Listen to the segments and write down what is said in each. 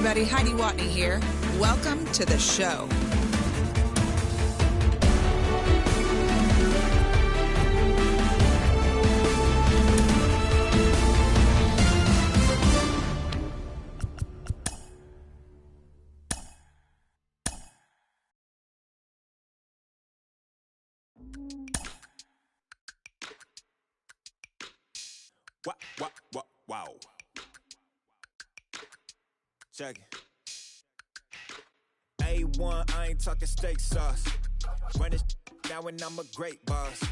everybody. Heidi Watney here. Welcome to the show. Wow. Check it. A1, I ain't talking steak sauce. Run this now and I'm a great boss.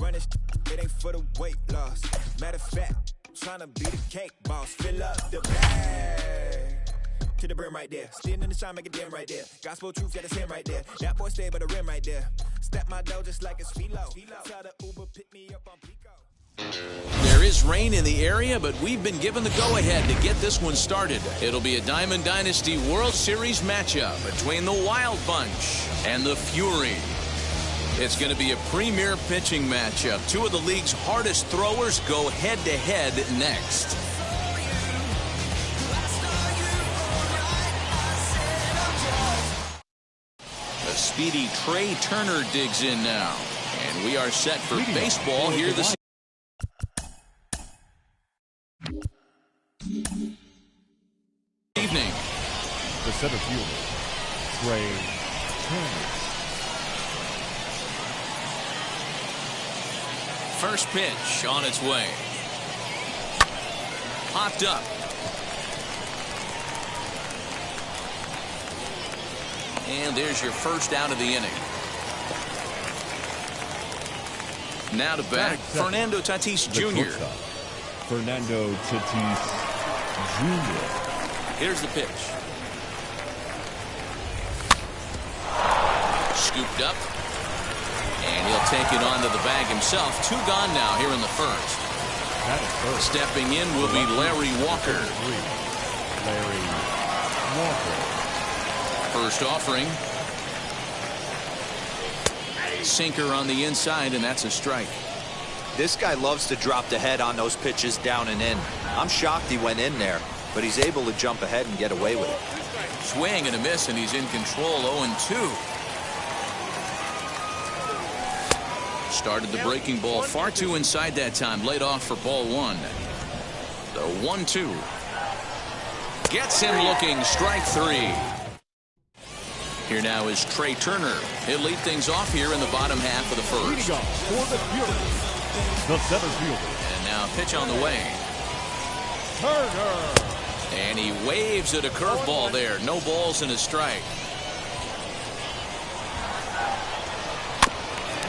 Run this, it ain't for the weight loss. Matter of fact, tryna be the cake boss. Fill up the bag to the brim right there. Standing in the shine, make it dim right there. Gospel truth, yeah, that's him right there. That boy stay by the rim right there. Step my dough just like it's philo. Tell the Uber, pick me up on Pico. There is rain in the area, but we've been given the go-ahead to get this one started. It'll be a Diamond Dynasty World Series matchup between the Wild Bunch and the Fury. It's going to be a premier pitching matchup. Two of the league's hardest throwers go head-to-head next. The speedy Trey Turner digs in now. And we are set for baseball here this evening. The center fielder, Trey Turner. First pitch on its way. Popped up. And there's your first out of the inning. Now to bat, Fernando Tatis Jr. Fernando Tatis Jr. Here's the pitch. Scooped up. And he'll take it onto the bag himself. Two gone now here in the first. Stepping in will be Larry Walker. Larry Walker. First offering. Sinker on the inside, and that's a strike. This guy loves to drop the head on those pitches down and in. I'm shocked he went in there, but he's able to jump ahead and get away with it. Swing and a miss, and he's in control. 0-2. Started the breaking ball far too inside that time. Laid off for ball one. The 1-2. Gets him looking. Strike three. Here now is Trey Turner. He'll lead things off here in the bottom half of the first. Leading off for the Fury, the center fielder. And now pitch on the way. Turner. And he waves at a curveball there. No balls and a strike.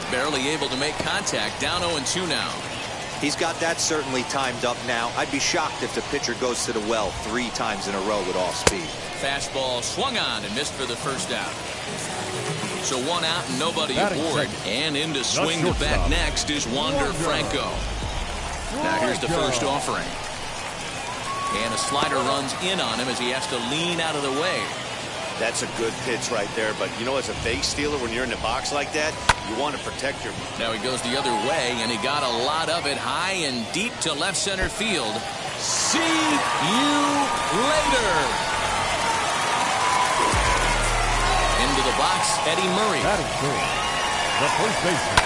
Barely able to make contact. Down 0-2 now. He's got that certainly timed up now. I'd be shocked if the pitcher goes to the well 3 times in a row with off speed. Fastball swung on and missed for the first out. So 1 out and nobody aboard. And in to swing the bat next is Wander Franco. Now here's the first offering. And a slider runs in on him as he has to lean out of the way. That's a good pitch right there, but you know, as a base stealer, when you're in the box like that, you want to protect your... Now he goes the other way, and he got a lot of it high and deep to left center field. See you later. Into the box, Eddie Murray. That is good. The first baseman.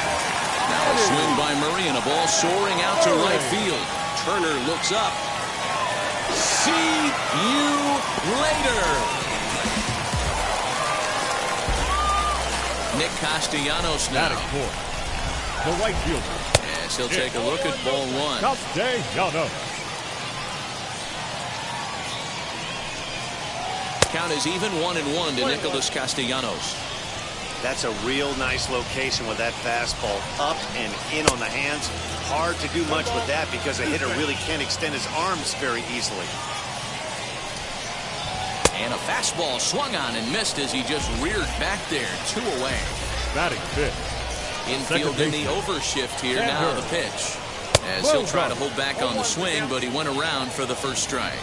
Now a swing by Murray and a ball soaring out to right field. Turner looks up. See you later. Nick Castellanos now. The right fielder. Yes, he'll take a look at ball one. Castellanos. Count is even 1-1 to Nicholas Castellanos. That's a real nice location with that fastball up and in on the hands. Hard to do much with that because the hitter really can't extend his arms very easily. And a fastball swung on and missed as he just reared back there. 2 away. Batting fifth. Infield in the overshift here. Now the pitch. As he'll try to hold back on the swing, but he went around for the first strike.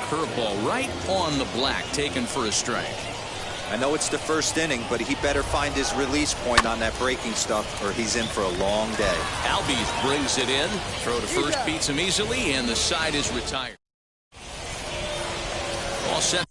Curveball right on the black, taken for a strike. I know it's the first inning, but he better find his release point on that breaking stuff or he's in for a long day. Albies brings it in. Throw to first beats him easily, and the side is retired. All set.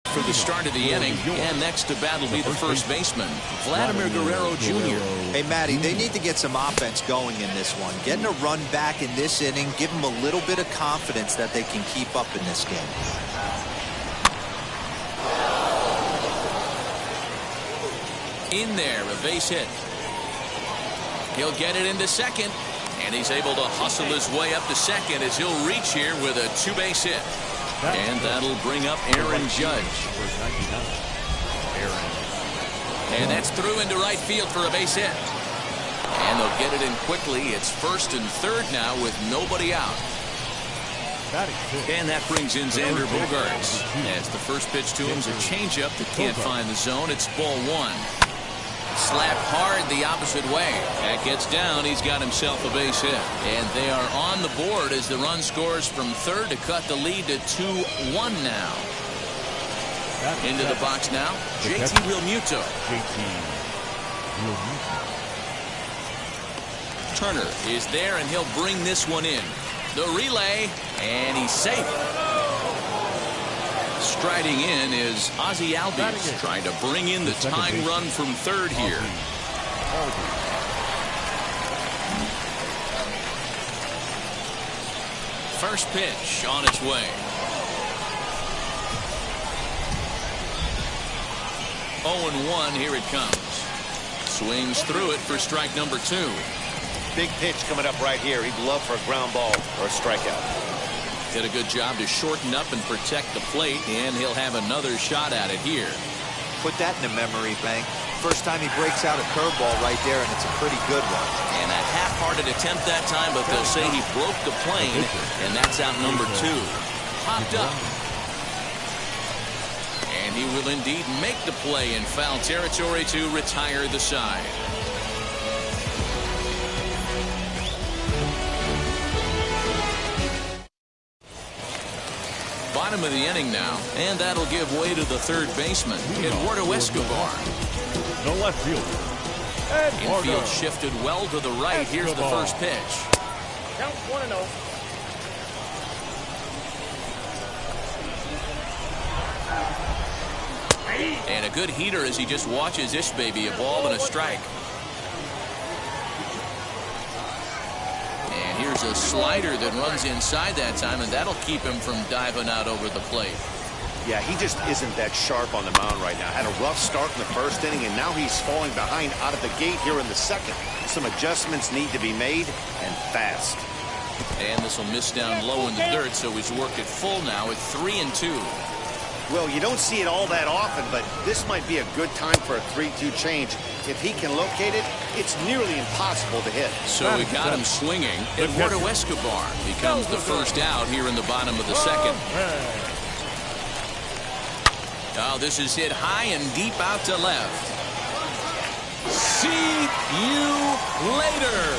For the start of the inning, and next to bat will be the first baseman, Vladimir Guerrero Jr. Hey, Matty, they need to get some offense going in this one. Getting a run back in this inning, give them a little bit of confidence that they can keep up in this game. In there, a base hit. He'll get it into second, and he's able to hustle his way up to second as he'll reach here with a two-base hit. And that'll bring up Aaron Judge. And that's through into right field for a base hit. And they'll get it in quickly. It's first and third now with nobody out. And that brings in Xander Bogaerts. As the first pitch to him is a changeup that can't find the zone. It's ball one. Slapped hard the opposite way. That gets down. He's got himself a base hit. And they are on the board as the run scores from third to cut the lead to 2-1 now. Into the box now, JT Realmuto. Turner is there, and he'll bring this one in. The relay, and he's safe. Striding in is Ozzie Albies, trying to bring in the tying run from third here. First pitch on its way. 0-1, here it comes. Swings through it for strike number 2. Big pitch coming up right here. He'd love for a ground ball or a strikeout. Did a good job to shorten up and protect the plate, and he'll have another shot at it here. Put that in the memory bank. First time he breaks out a curveball right there, and it's a pretty good one. And a half-hearted attempt that time, but they'll say he broke the plane, and that's out number 2. Popped up. And he will indeed make the play in foul territory to retire the side. Bottom of the inning now, and that'll give way to the third baseman, Eduardo Escobar. The left fielder, Infield shifted well to the right. Here's the first pitch. Count 1-0. And a good heater as he just watches this baby evolve in a strike. And here's a slider that runs inside that time, and that'll keep him from diving out over the plate. Yeah, he just isn't that sharp on the mound right now. Had a rough start in the first inning, and now he's falling behind out of the gate here in the second. Some adjustments need to be made, and fast. And this will miss down low in the dirt, so he's worked it full now at 3-2. Well, you don't see it all that often, but this might be a good time for a 3-2 change. If he can locate it, it's nearly impossible to hit. So we got him swinging. Eduardo Escobar becomes the first out here in the bottom of the second. Oh, this is hit high and deep out to left. See you later.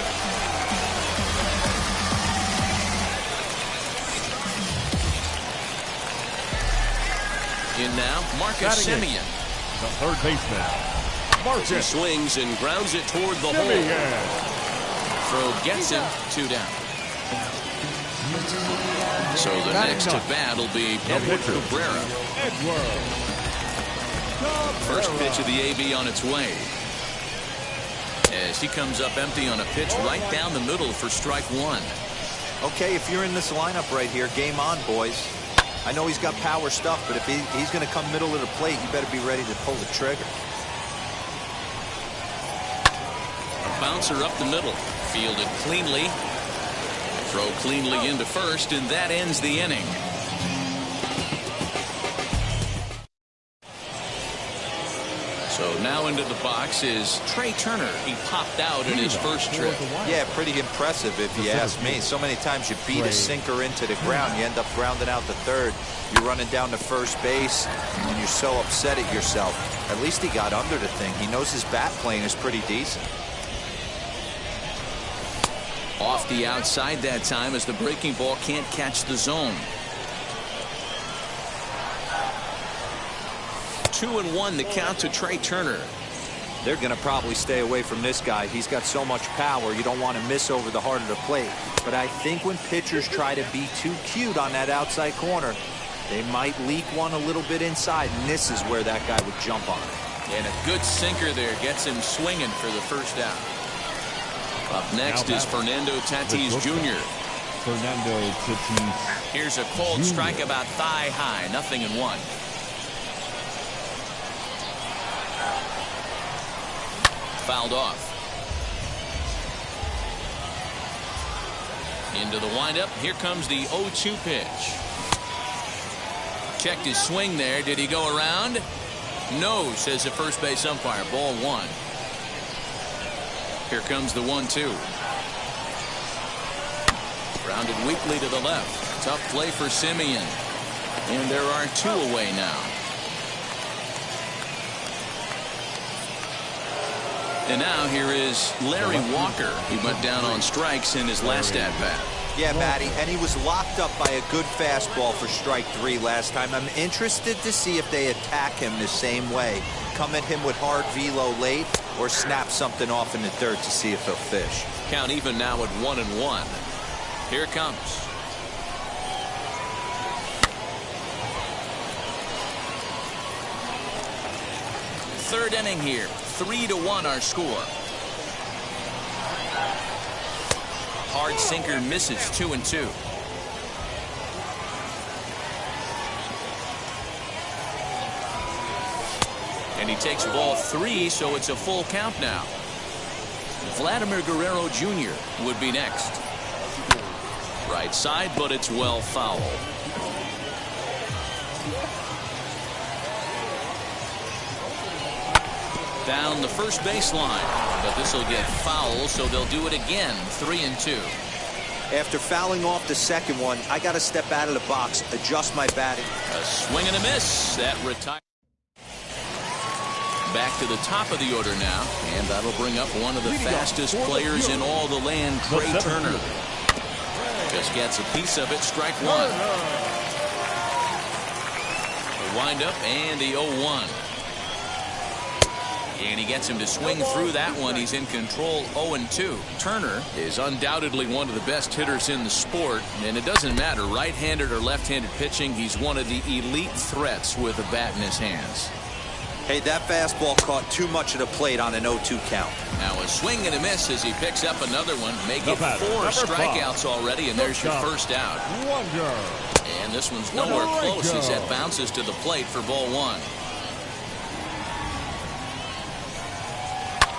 In now, Marcus Semien. The third baseman, As he Marcus swings and grounds it toward the hole. Semien. Throw gets him, 2 down. So the next at bat will be Edward Cabrera. First pitch of the AB on its way. As he comes up empty on a pitch right down the middle for strike 1. Okay, if you're in this lineup right here, game on, boys. I know he's got power stuff, but if he's going to come middle of the plate, you better be ready to pull the trigger. A bouncer up the middle. Fielded cleanly. Throw cleanly into first, and that ends the inning. So now into the box is Trey Turner. He popped out in his first trip. Yeah, pretty impressive if you ask me. So many times you beat a sinker into the ground, you end up grounding out to third. You're running down to first base, and you're so upset at yourself. At least he got under the thing. He knows his bat playing is pretty decent. Off the outside that time as the breaking ball can't catch the zone. 2-1 the count to Trey Turner. They're going to probably stay away from this guy. He's got so much power, you don't want to miss over the heart of the plate. But I think when pitchers try to be too cute on that outside corner, they might leak one a little bit inside, and this is where that guy would jump on it. And a good sinker there gets him swinging for the first out. Up next is Fernando Tatis Jr. Fernando Tatis. Here's a cold strike about thigh high, 0-1. Fouled off. Into the windup. Here comes the 0-2 pitch. Checked his swing there. Did he go around? No, says the first base umpire. Ball 1. Here comes the 1-2. Grounded weakly to the left. Tough play for Semien. And there are 2 away now. And now here is Larry Walker. He went down on strikes in his last at-bat. Yeah, Matty, and he was locked up by a good fastball for strike 3 last time. I'm interested to see if they attack him the same way. Come at him with hard velo late or snap something off in the dirt to see if he'll fish. Count even now at 1-1. Here it comes. Third inning here. 3-1 our score. Hard sinker misses. 2-2. And he takes ball 3, so it's a full count now. Vladimir Guerrero Jr. would be next. Right side, but it's well foul. Down the first baseline, but this will get foul, so they'll do it again. 3-2. After fouling off the second one, I got to step out of the box, adjust my batting. A swing and a miss. That retires. Back to the top of the order now, and that'll bring up one of the fastest players in all the land, Trey Turner. Just gets a piece of it. Strike 1. The windup and the 0-1. And he gets him to swing through that one. He's in control. 0-2. Turner is undoubtedly one of the best hitters in the sport, and it doesn't matter right-handed or left-handed pitching. He's one of the elite threats with a bat in his hands. Hey, that fastball caught too much of the plate on an 0-2 count. Now a swing and a miss as he picks up another one. Make it 4 strikeouts already, and there's your first out. And this one's nowhere close as that bounces to the plate for ball 1.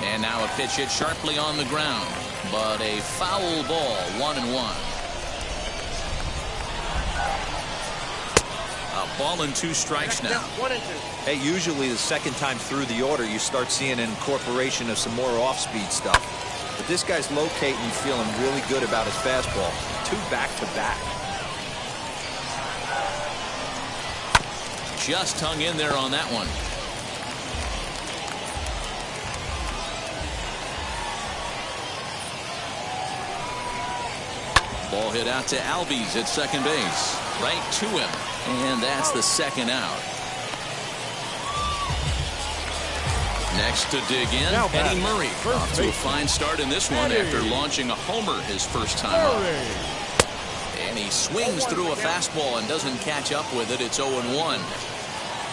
And now a pitch hit sharply on the ground, but a foul ball. 1-1. A ball and 2 strikes now. 1-2. Hey, usually the second time through the order, you start seeing an incorporation of some more off-speed stuff. But this guy's locating and feeling really good about his fastball. 2 back-to-back. Just hung in there on that one. Ball hit out to Albies at second base. Right to him. And that's the second out. Next to dig in, Now Eddie batting, Murray. first Off to a baseman. fine start in this one Eddie. after launching a homer his first time up. And he swings through a fastball and doesn't catch up with it. It's 0-1.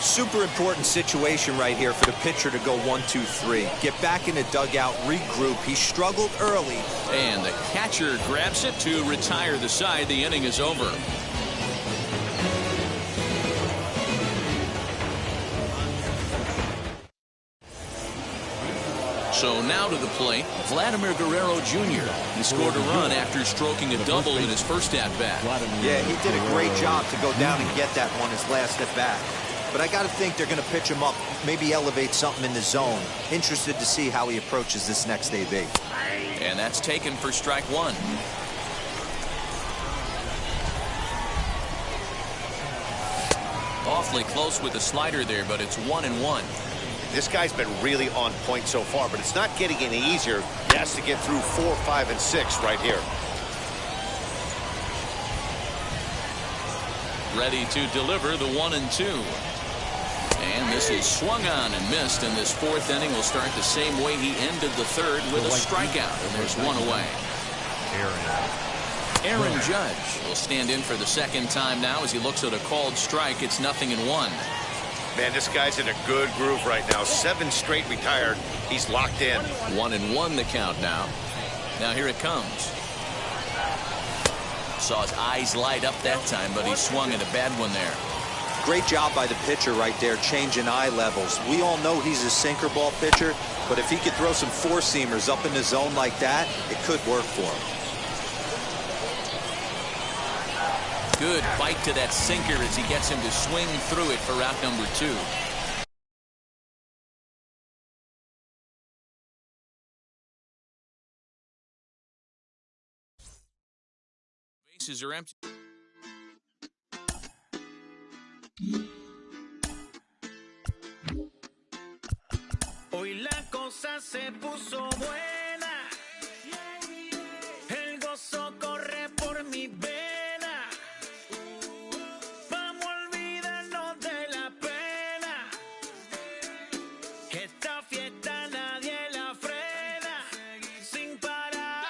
Super important situation right here for the pitcher to go 1-2-3. Get back in the dugout, regroup. He struggled early. And the catcher grabs it to retire the side. The inning is over. So now to the plate, Vladimir Guerrero Jr. He scored a run after stroking a double in his first at-bat. Yeah, he did a great job to go down and get that one his last at-bat. But I got to think they're going to pitch him up, maybe elevate something in the zone. Interested to see how he approaches this next AB. And that's taken for strike one. Awfully close with the slider there, but it's 1-1. This guy's been really on point so far, but it's not getting any easier. He has to get through 4, 5, and 6 right here. Ready to deliver the 1-2. And this is swung on and missed, and this fourth inning will start the same way he ended the third with a strikeout, and there's one away. Aaron Judge will stand in for the second time now as he looks at a called strike. It's 0-1. Man, this guy's in a good groove right now. 7 straight retired. He's locked in. 1-1 the count now. Now here it comes. Saw his eyes light up that time, but he swung at a bad one there. Great job by the pitcher right there, changing eye levels. We all know he's a sinker ball pitcher, but if he could throw some four-seamers up in the zone like that, it could work for him. Good bite to that sinker as he gets him to swing through it for out number 2. Bases are empty. Hoy la cosa se puso buena. El gozo corre por mi vena. Vamos a olvidarnos de la pena. Esta fiesta nadie la frena. Sin parar.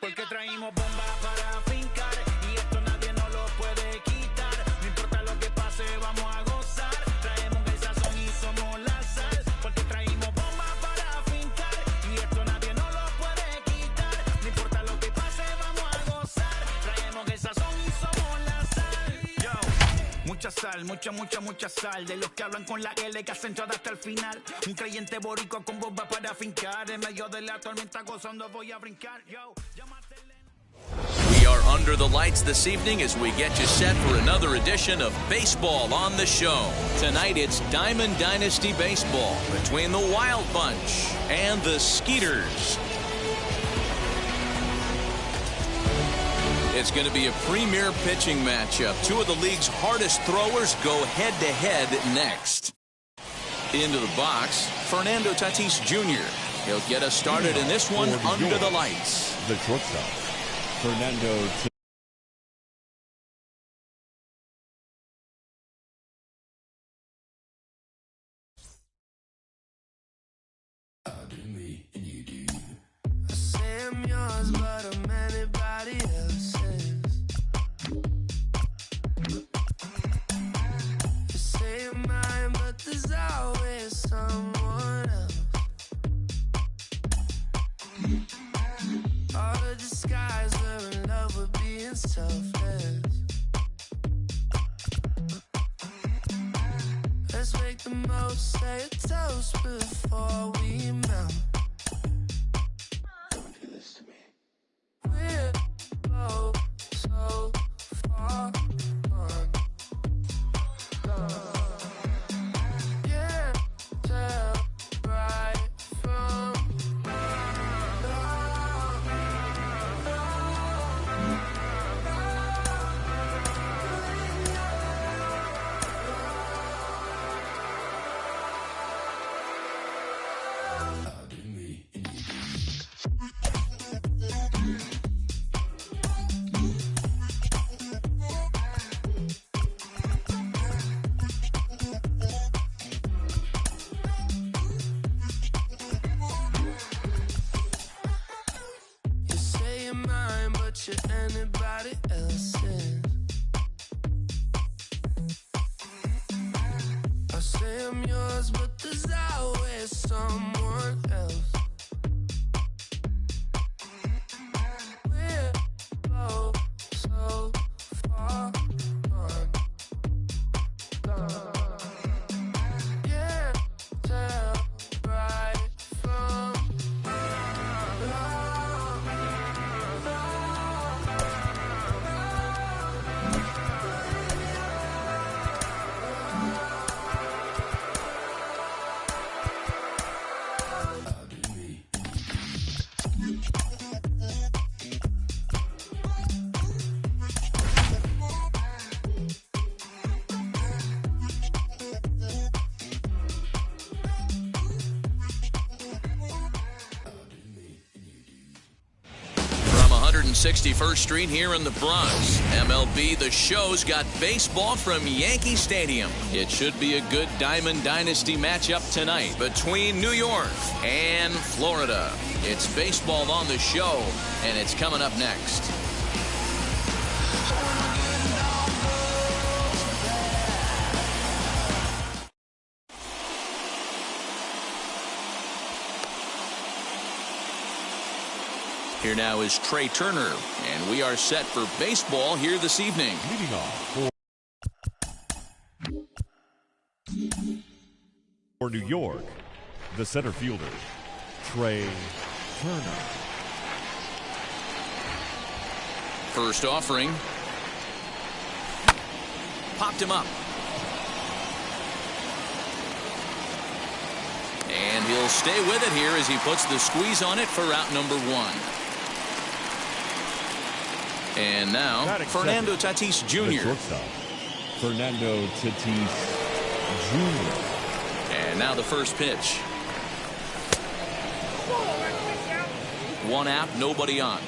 Porque traímos bombas para fincar. Y esto nadie nos lo puede quitar. No importa lo que pase, vamos a gozar. Traemos el sazón y somos la sal. Porque traímos bombas para fincar. Y esto nadie nos lo puede quitar. No importa lo que pase, vamos a gozar. Traemos el sazón y somos la sal. Yo, mucha sal, mucha sal. De los que hablan con la L que hacen todo hasta el final. Un creyente boricua con bomba para fincar. En medio de la tormenta gozando voy a brincar. Yo, llámatele. We are under the lights this evening as we get you set for another edition of Baseball on the Show. Tonight it's Diamond Dynasty Baseball between the Wild Bunch and the Skeeters. It's going to be a premier pitching matchup. Two of the league's hardest throwers go head-to-head next. Into the box, Fernando Tatis Jr. He'll get us started in this one under the lights. The shortstop, Fernando. I'm yours, but I'm anybody else's. You say you're mine, but there's always someone else. All the disguise, we're in love with being selfless. Let's make the most, say a toast before we melt. We're both so far gone. Can't tell right from wrong. picture anybody else in. I say I'm yours, but there's always someone else. We're both so far gone. Can't tell right from From 161st Street here in the Bronx, MLB The Show's got baseball from Yankee Stadium. It should be a good Diamond Dynasty matchup tonight between New York and Florida. It's baseball on The Show, and it's coming up next. Here now is Trey Turner, and we are set for baseball here this evening. Leading off for New York, the center fielder, Trey Turner. First offering. Popped him up. And he'll stay with it here as he puts the squeeze on it for out number one. And now, Fernando Tatis Jr. The shortstop, Fernando Tatis Jr. And now the first pitch. One out, nobody on.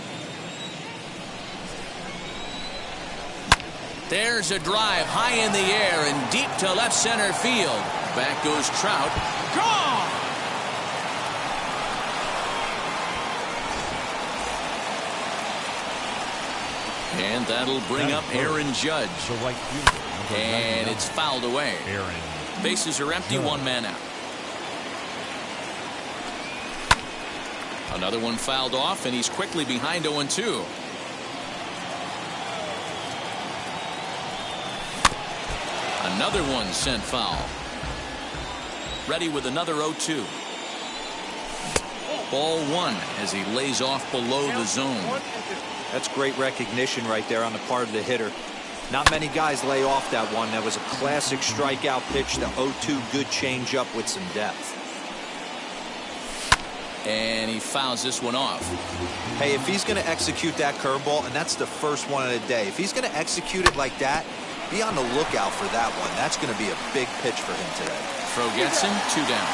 There's a drive high in the air and deep to left center field. Back goes Trout. Gone! And that'll bring up Aaron Judge. The right fielder. And it's fouled away. Aaron. Bases are empty, one man out. Another one fouled off, and he's quickly behind 0-2. Another one sent foul. Ready with another 0-2. Ball one as he lays off below the zone. That's great recognition right there on the part of the hitter. Not many guys lay off that one. That was a classic strikeout pitch. The 0-2 good changeup with some depth. And he fouls this one off. Hey, if he's going to execute that curveball, and that's the first one of the day, if he's going to execute it like that, be on the lookout for that one. That's going to be a big pitch for him today. Throw gets him, 2 down.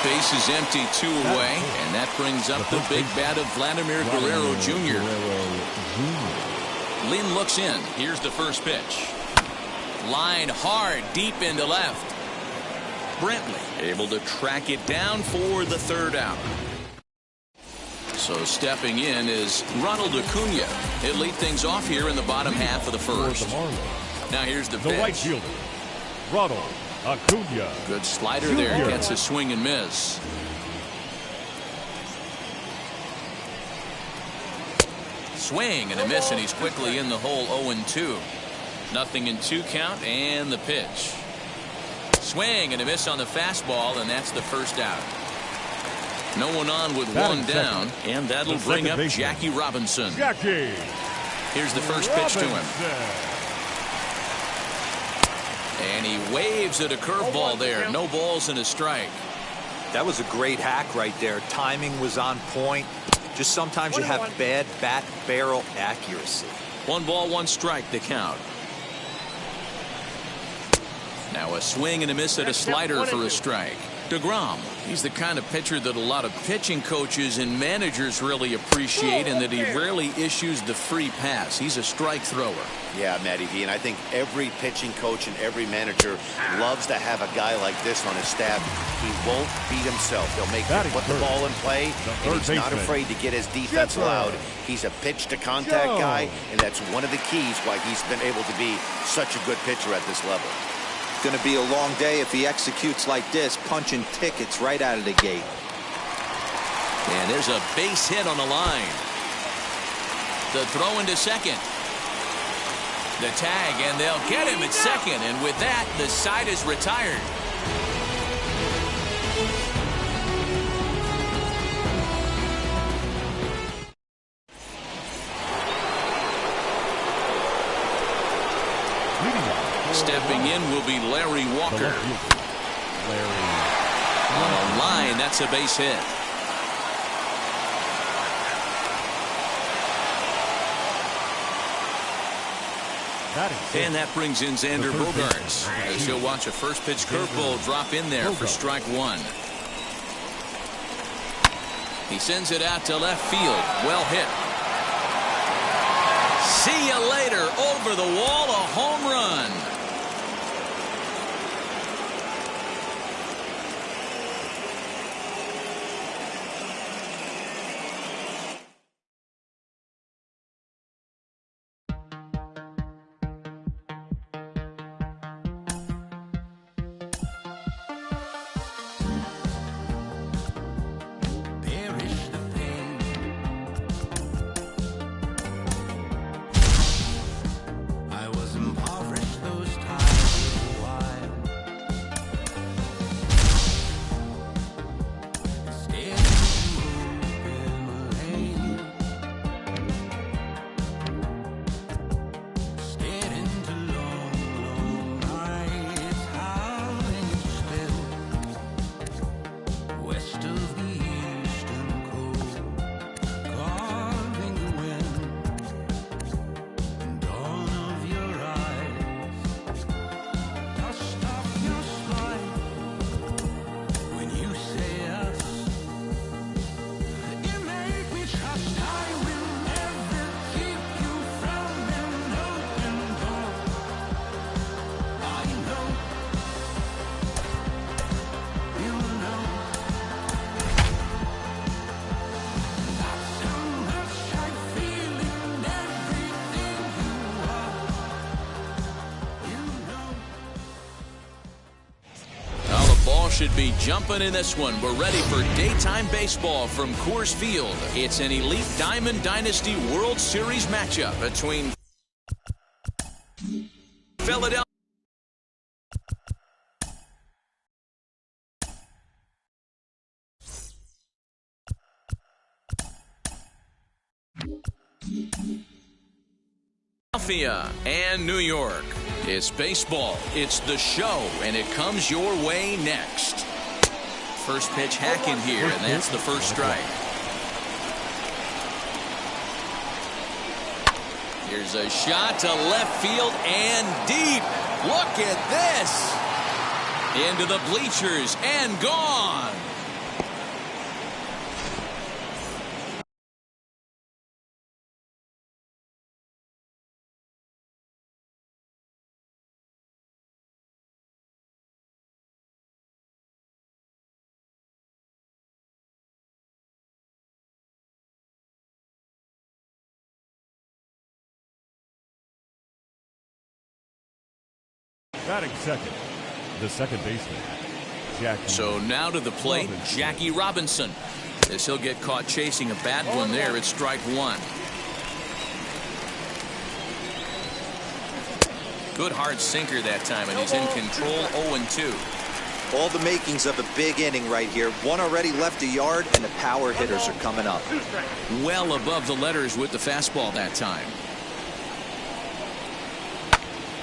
Base is empty, 2 away, and that brings up the big bat of Vladimir Guerrero Jr. Lynn looks in. Here's the first pitch. Line hard, deep into left. Brentley able to track it down for the third out. So stepping in is Ronald Acuna. He'll lead things off here in the bottom half of the first. Now here's the pitch. The right fielder, Ronald Acuna. Good slider there. Gets a swing and miss. Swing and a miss, and he's quickly in the hole. 0-2. Nothing in 2 count, and the pitch. Swing and a miss on the fastball, and that's the first out. No one on with one down, and that'll bring up Jackie Robinson. Jackie. Here's the first pitch to him. And he waves at a curveball there. No balls and a strike. That was a great hack right there. Timing was on point. Just sometimes you have bad bat barrel accuracy. 1 ball, 1 strike to count. Now a swing and a miss at a slider for a strike. DeGrom. He's the kind of pitcher that a lot of pitching coaches and managers really appreciate, and that he rarely issues the free pass. He's a strike thrower. Yeah, Matty V, and I think every pitching coach and every manager loves to have a guy like this on his staff. He won't beat himself. He'll make you put the ball in play, and he's not afraid to get his defense loud. He's a pitch-to-contact guy, and that's one of the keys why he's been able to be such a good pitcher at this level. Going to be a long day if he executes like this, punching tickets right out of the gate. And there's a base hit on the line. The throw into second. The tag, and they'll get him at second. And with that, the side is retired. Stepping in will be Larry Walker. On a line, that's a base hit. And that brings in Xander Bogaerts, as he'll watch a first pitch curveball drop in there for strike one. He sends it out to left field. Well hit. See you later. Over the wall, a home run. Should be jumping in this one. We're ready for daytime baseball from Coors Field. It's an elite Diamond Dynasty World Series matchup between Philadelphia. And New York. It's baseball, it's the show, and it comes your way next. First pitch hack in here, and that's the first strike. Here's a shot to left field and deep. Look at this. Into the bleachers and gone. Batting second, the second baseman, Jackie. So now to the plate, Jackie Robinson. As he'll get caught chasing a bad one there at strike one. Good hard sinker that time, and he's in control 0-2. All the makings of a big inning right here. One already left a yard, and the power hitters are coming up. Well above the letters with the fastball that time.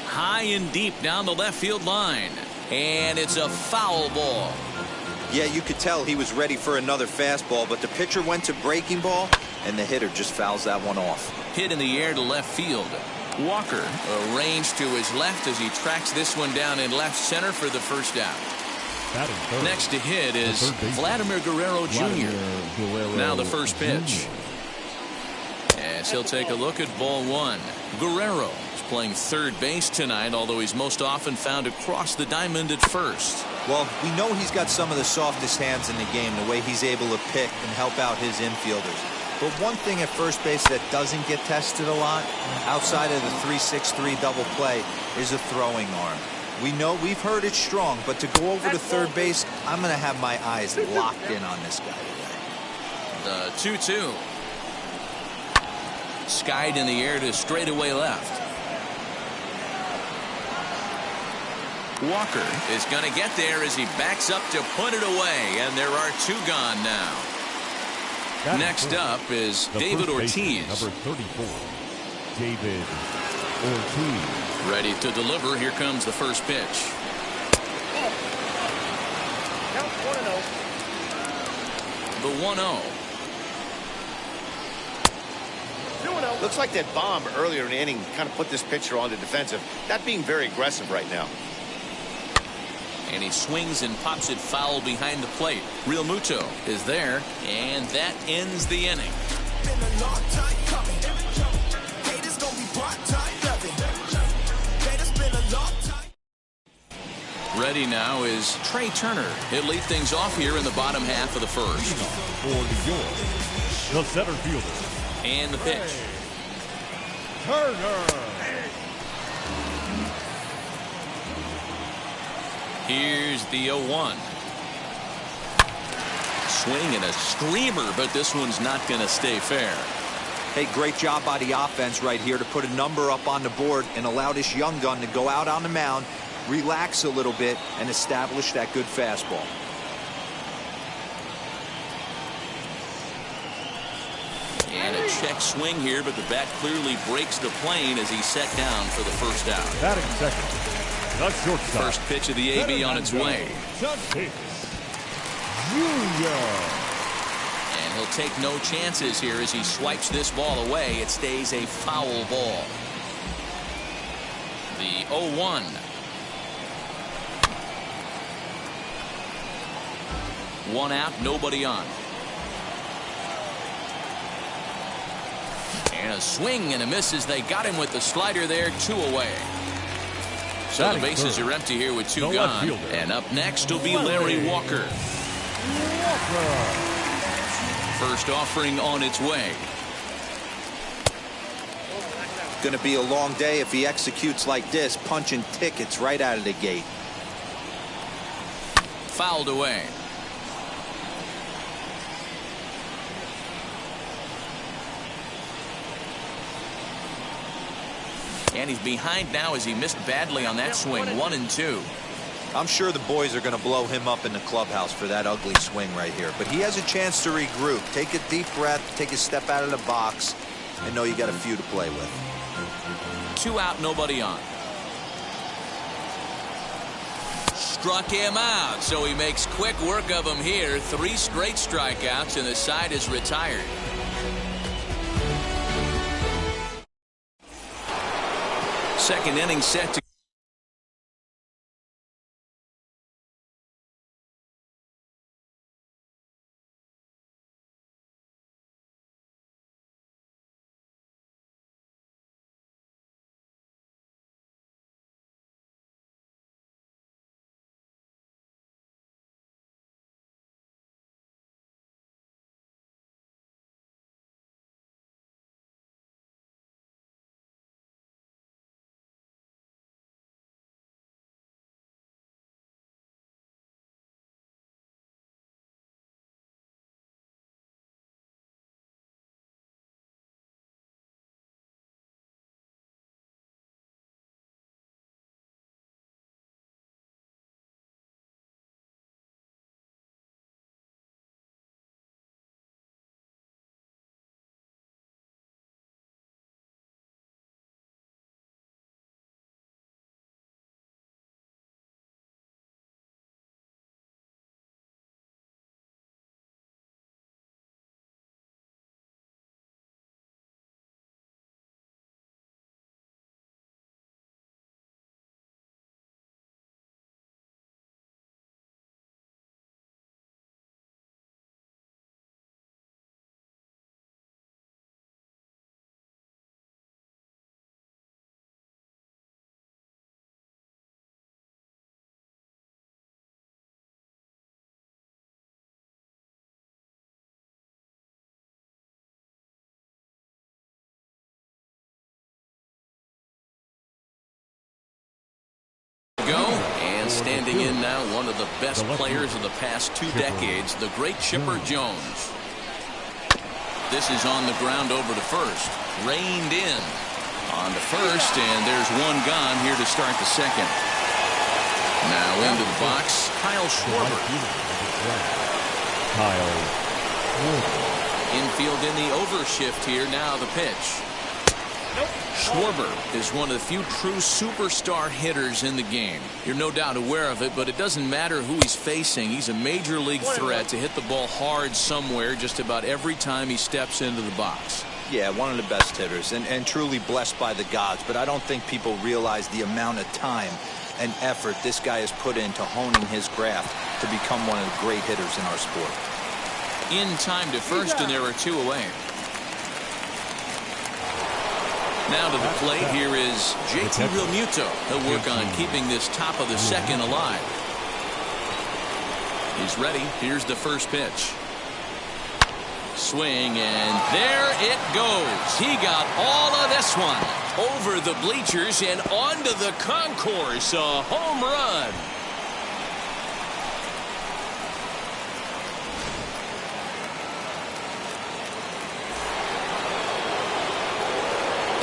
High and deep down the left field line. And it's a foul ball. Yeah, you could tell he was ready for another fastball, but the pitcher went to breaking ball, and the hitter just fouls that one off. Hit in the air to left field. Walker arranged to his left as he tracks this one down in left center for the first out. Next to hit is Vladimir Guerrero Jr. Now the first pitch. As he'll take a look at ball one. Guerrero is playing third base tonight, although he's most often found across the diamond at first. Well, we know he's got some of the softest hands in the game, the way he's able to pick and help out his infielders. But one thing at first base that doesn't get tested a lot, outside of the 3-6-3 double play, is a throwing arm. We know, we've heard it's strong, but to go over to third base, I'm going to have my eyes locked in on this guy today. The 2-2. Skied in the air to straightaway left. Walker is going to get there as he backs up to put it away, and there are two gone now. Next up is David Ortiz. Number 34, David Ortiz. Ready to deliver. Here comes the first pitch. Count 1-0. The 1-0. Looks like that bomb earlier in the inning kind of put this pitcher on the defensive. Not being very aggressive right now. And he swings and pops it foul behind the plate. Real Muto is there, and that ends the inning. Ready now is Trey Turner. He'll lead things off here in the bottom half of the first. For New York, the center fielder. And the pitch. Turner. Here's the 0-1. Swing and a screamer, but this one's not going to stay fair. Hey, great job by the offense right here to put a number up on the board and allow this young gun to go out on the mound, relax a little bit, and establish that good fastball. And a check swing here, but the bat clearly breaks the plane as he's set down for the first out. Batting second, the shortstop. First pitch of the AB on its way. Junior. And he'll take no chances here as he swipes this ball away. It stays a foul ball. The 0-1. One out, nobody on. And a swing and a miss as they got him with the slider there, 2 away. So the bases are empty here with 2 gone. And up next will be Larry Walker. First offering on its way. Going to be a long day if he executes like this, punching tickets right out of the gate. Fouled away. And he's behind now as he missed badly on that swing. 1-2. I'm sure the boys are going to blow him up in the clubhouse for that ugly swing right here. But he has a chance to regroup. Take a deep breath, take a step out of the box, and know you got a few to play with. 2 out, nobody on. Struck him out, so he makes quick work of him here. 3 straight strikeouts, and the side is retired. Second inning set to Standing in now, one of the best players of the past 2 decades, the great Chipper Jones. This is on the ground over to first. Reined in on to first, and there's one gone here to start the second. Now into the box, Kyle Schwarber. Infield in the overshift here. Now the pitch. Schwarber is one of the few true superstar hitters in the game. You're no doubt aware of it, but it doesn't matter who he's facing. He's a major league threat to hit the ball hard somewhere just about every time he steps into the box. Yeah, one of the best hitters and truly blessed by the gods, but I don't think people realize the amount of time and effort this guy has put into honing his craft to become one of the great hitters in our sport. In time to first, and there are 2 away. Now to the plate, here is JT Realmuto. He'll work on keeping this top of the second alive. He's ready. Here's the first pitch. Swing, and there it goes. He got all of this one. Over the bleachers and onto the concourse. A home run.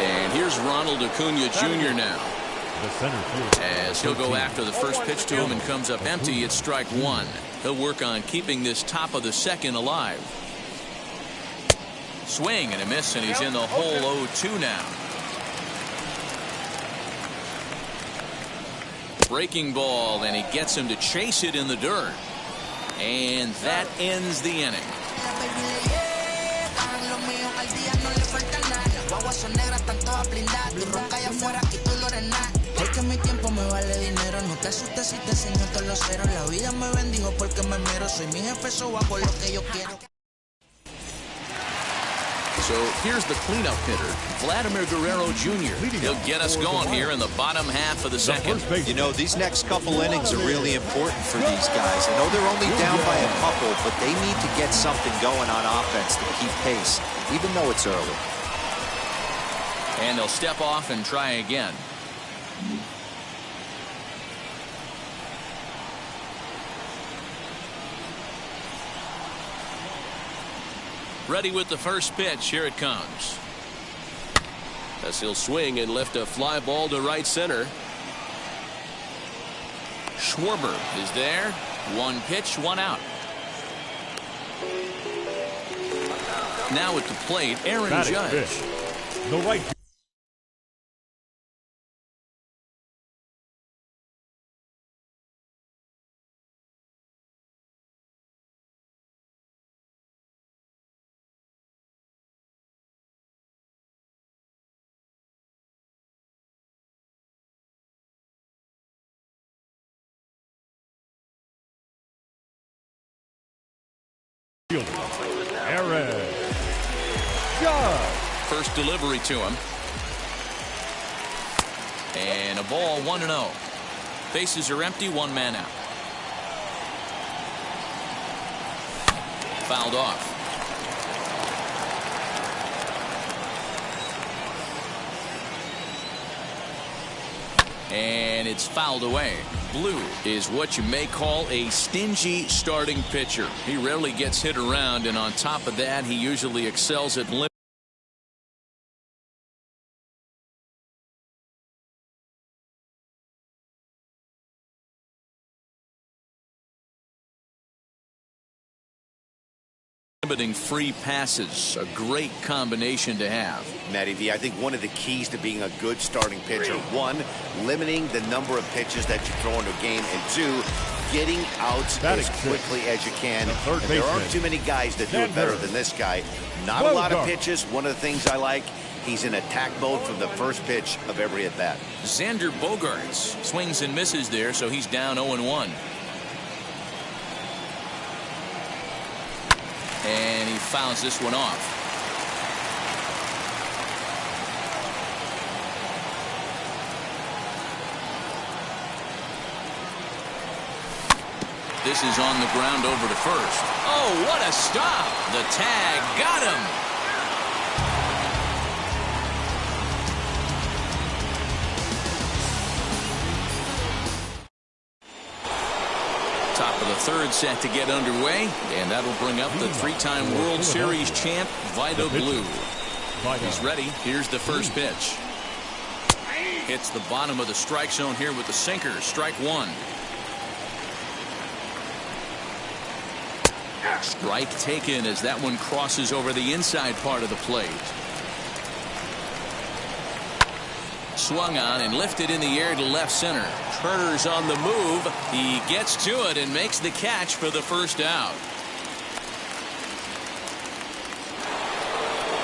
And here's Ronald Acuna Jr. now. As he'll go after the first pitch to him and comes up empty, it's strike 1. He'll work on keeping this top of the second alive. Swing and a miss, and he's in the hole 0-2 now. Breaking ball, and he gets him to chase it in the dirt. And that ends the inning. Porque mi tiempo me vale dinero. No te asustes si te enseño todos los ceros. La vida me bendijo porque me mero. Soy mi jefe, so hago lo que yo quiero. So here's the cleanup hitter, Vladimir Guerrero Jr. He'll get us going here in the bottom half of the second. You know, these next couple innings are really important for these guys. I know they're only down by a couple, but they need to get something going on offense to keep pace, even though it's early. And they'll step off and try again. Ready with the first pitch. Here it comes. As he'll swing and lift a fly ball to right center. Schwarber is there. 1 pitch, 1 out. Now at the plate, Aaron Judge. The right. Aaron Judge. First delivery to him. And a ball 1-0. Bases are empty, 1 man out. Fouled off. And it's fouled away. Blue is what you may call a stingy starting pitcher. He rarely gets hit around, and on top of that, he usually excels at limiting free passes. A great combination to have. Matty V, I think one of the keys to being a good starting pitcher, 1, limiting the number of pitches that you throw into a game, and 2, getting outs as quickly as you can. And there aren't too many guys that do it better than this guy. Not a lot of pitches. One of the things I like, he's in attack mode from the first pitch of every at-bat. Xander Bogaerts swings and misses there, so he's down 0-1. And he fouls this one off. This is on the ground over to first. Oh, what a stop. The tag got him. third set to get underway, and that'll bring up the three-time World Series champ, Vida Blue. He's ready. Here's the first pitch. Hits the bottom of the strike zone here with the sinker. Strike one. Strike taken as that one crosses over the inside part of the plate. Swung on and lifted in the air to left center. Turner's on the move. He gets to it and makes the catch for the first out.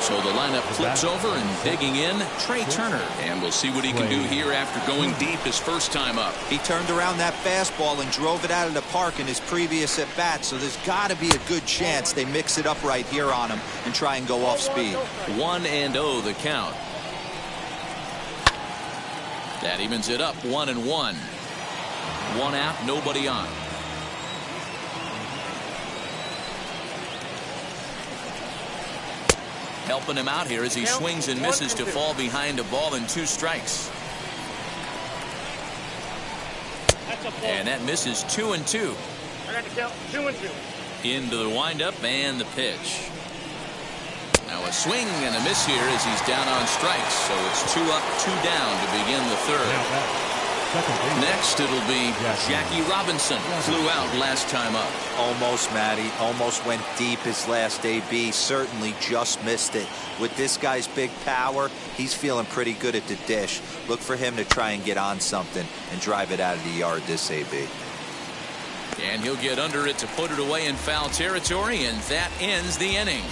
So the lineup flips over and digging in, Trey Turner. And we'll see what he can do here after going deep his first time up. He turned around that fastball and drove it out of the park in his previous at-bat, so there's got to be a good chance they mix it up right here on him and try and go off speed. 1-0 the count. That evens it up 1-1. One out, nobody on. Helping him out here as he swings and misses to fall behind a ball and 2 strikes. And that misses 2-2. I got to count 2-2. Into the windup and the pitch. Now a swing and a miss here as he's down on strikes. So it's 2 up, 2 down to begin the third. Next it'll be Jackie Robinson. Flew out last time up. Almost, Matty. Almost went deep his last AB. Certainly just missed it. With this guy's big power, he's feeling pretty good at the dish. Look for him to try and get on something and drive it out of the yard this AB. And he'll get under it to put it away in foul territory, and that ends the inning.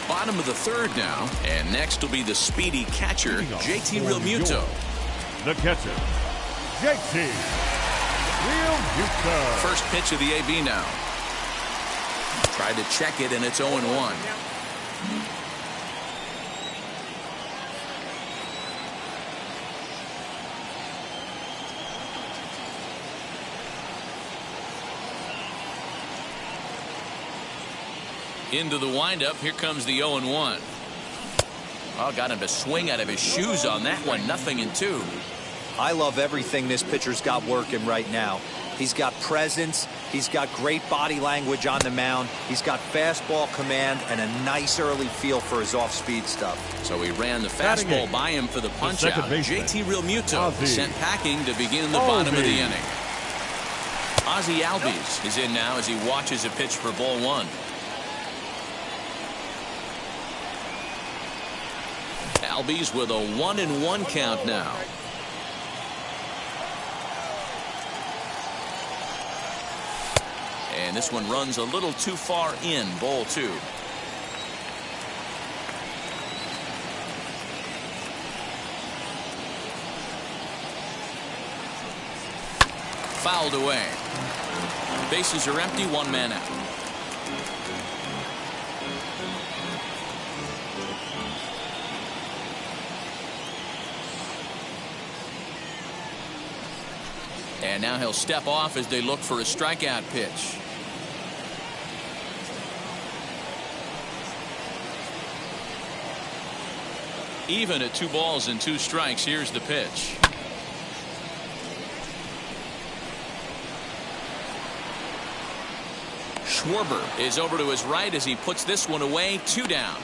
Bottom of the third now, and next will be the speedy catcher, JT Realmuto. The catcher, JT Realmuto. First pitch of the AB now. Tried to check it, and it's 0-1. Into the windup. Here comes the 0-1. Oh, got him to swing out of his shoes on that one. 0-2. I love everything this pitcher's got working right now. He's got presence. He's got great body language on the mound. He's got fastball command and a nice early feel for his off-speed stuff. So he ran the fastball by him for the punch-out. JT Realmuto sent packing to begin the bottom of the inning. Ozzie Albies is in now as he watches a pitch for ball 1. Albies with a 1-1 count now. And this one runs a little too far in. Ball 2. Fouled away. Bases are empty. 1 man out. And now he'll step off as they look for a strikeout pitch. Even at 2 balls and 2 strikes. Here's the pitch. Schwarber is over to his right as he puts this one away. 2 down.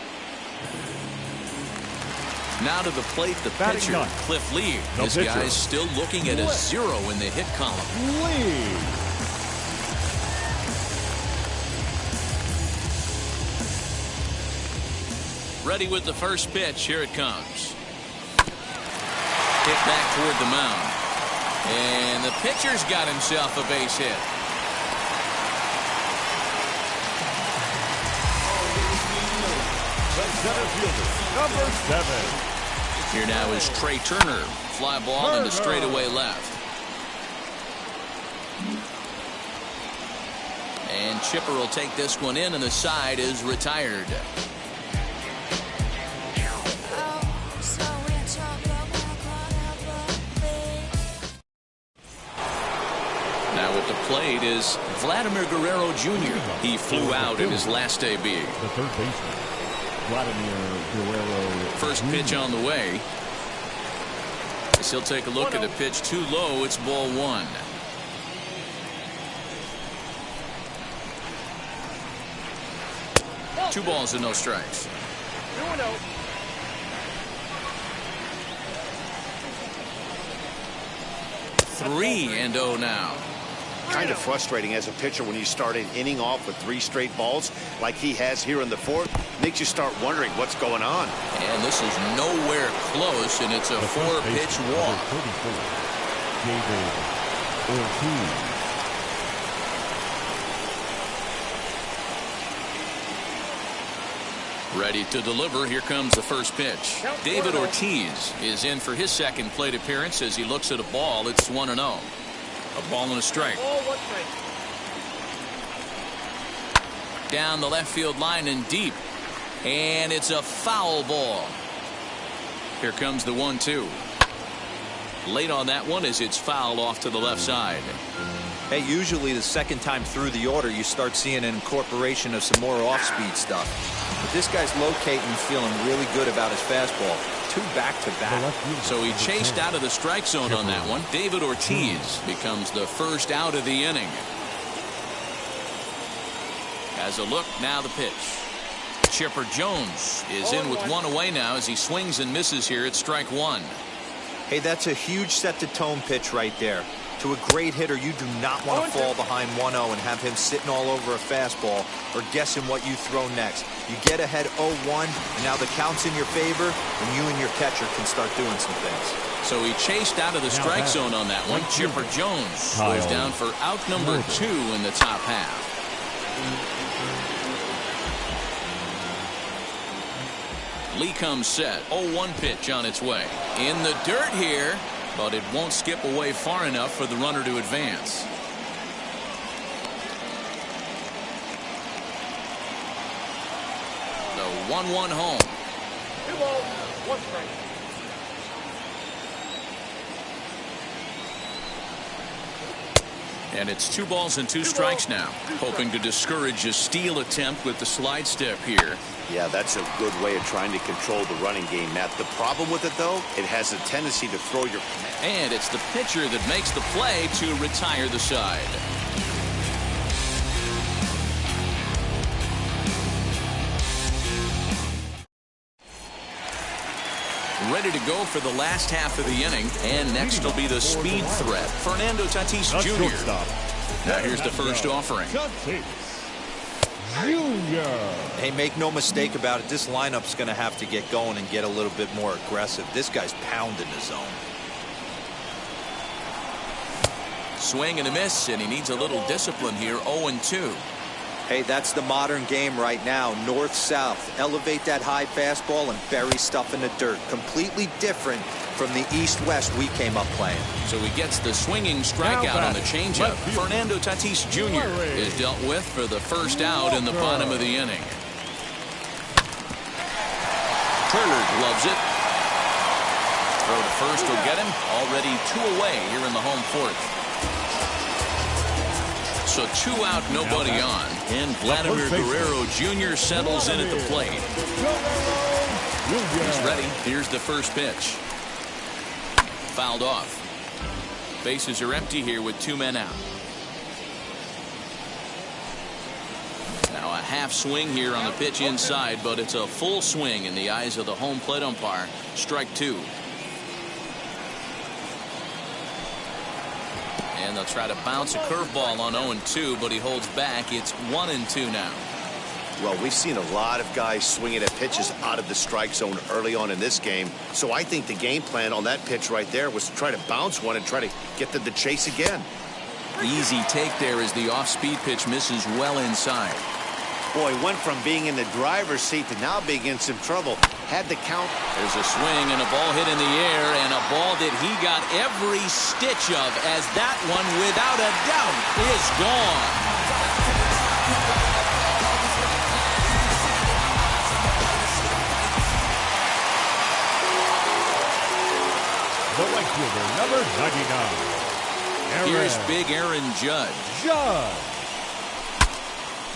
Now to the plate, the pitcher, Cliff Lee. This guy's still looking at a 0 in the hit column. Lee. Ready with the first pitch. Here it comes. Hit back toward the mound. And the pitcher's got himself a base hit. The center fielder, number 7. Here now is Trey Turner. Fly ball into straightaway left. And Chipper will take this one in, and the side is retired. Now at the plate is Vladimir Guerrero Jr. He flew out in his last AB. The third baseman, Vladimir Guerrero. First pitch on the way. As he'll take a look at a pitch too low. It's ball one. Two balls and no strikes. 2-0. Three and 0 now. Kind of frustrating as a pitcher when you start an inning off with 3 straight balls like he has here in the 4th. Makes you start wondering what's going on. And this is nowhere close, and it's a 4-pitch walk. David Ortiz. Ready to deliver. Here comes the first pitch. David Ortiz is in for his second plate appearance as he looks at a ball. It's 1-0. A ball and a strike. Down the left field line and deep. And it's a foul ball. Here comes the 1-2. Late on that one as it's fouled off to the left side. Hey, usually the second time through the order you start seeing an incorporation of some more off-speed stuff. But this guy's locating and feeling really good about his fastball. 2 back-to-back. So he chased out of the strike zone on that one. David Ortiz becomes the first out of the inning. As a look, now the pitch. Chipper Jones is in with 1 away now as he swings and misses here at strike 1. Hey, that's a huge set-the-tone pitch right there. To a great hitter, you do not want to fall behind 1-0 and have him sitting all over a fastball or guessing what you throw next. You get ahead 0-1, and now the count's in your favor, and you and your catcher can start doing some things. So he chased out of the strike zone on that one. Chipper Jones goes down for out number 2 in the top half. Lee comes set. 0-1 pitch on its way. In the dirt here, but it won't skip away far enough for the runner to advance. The 1-1 home. 2 balls, 1 strike. And it's 2 balls and 2 strikes now. Hoping to discourage a steal attempt with the slide step here. Yeah, that's a good way of trying to control the running game, Matt. The problem with it, though, it has a tendency to throw your... And it's the pitcher that makes the play to retire the side. Ready to go for the last half of the inning. And next will be the speed threat, Fernando Tatis Jr. Now here's the first offering. Hey, make no mistake about it. This lineup's going to have to get going and get a little bit more aggressive. This guy's pounding the zone. Swing and a miss, and he needs a little discipline here. 0-2. Hey, that's the modern game right now. North-south. Elevate that high fastball and bury stuff in the dirt. Completely different from the east-west we came up playing. So he gets the swinging strikeout on the changeup. Fernando Tatis Jr. is dealt with for the first out in the bottom of the inning. Turner gloves it. Throw to first will get him. Already 2 away here in the home 4th. So 2 out, nobody on. And Vladimir Guerrero Jr. settles in at the plate. He's ready. Here's the first pitch. Fouled off. Bases are empty here with 2 men out. Now a half swing here on the pitch inside, but it's a full swing in the eyes of the home plate umpire. Strike 2. And they'll try to bounce a curveball on 0-2, but he holds back. It's 1-2 now. Well, we've seen a lot of guys swinging at pitches out of the strike zone early on in this game. So I think the game plan on that pitch right there was to try to bounce one and try to get them to chase again. Easy take there as the off-speed pitch misses well inside. Boy, went from being in the driver's seat to now being in some trouble. Had the count. There's a swing and a ball hit in the air, and a ball that he got every stitch of, as that one, without a doubt, is gone. The right fielder, number 99. Here's big Aaron Judge.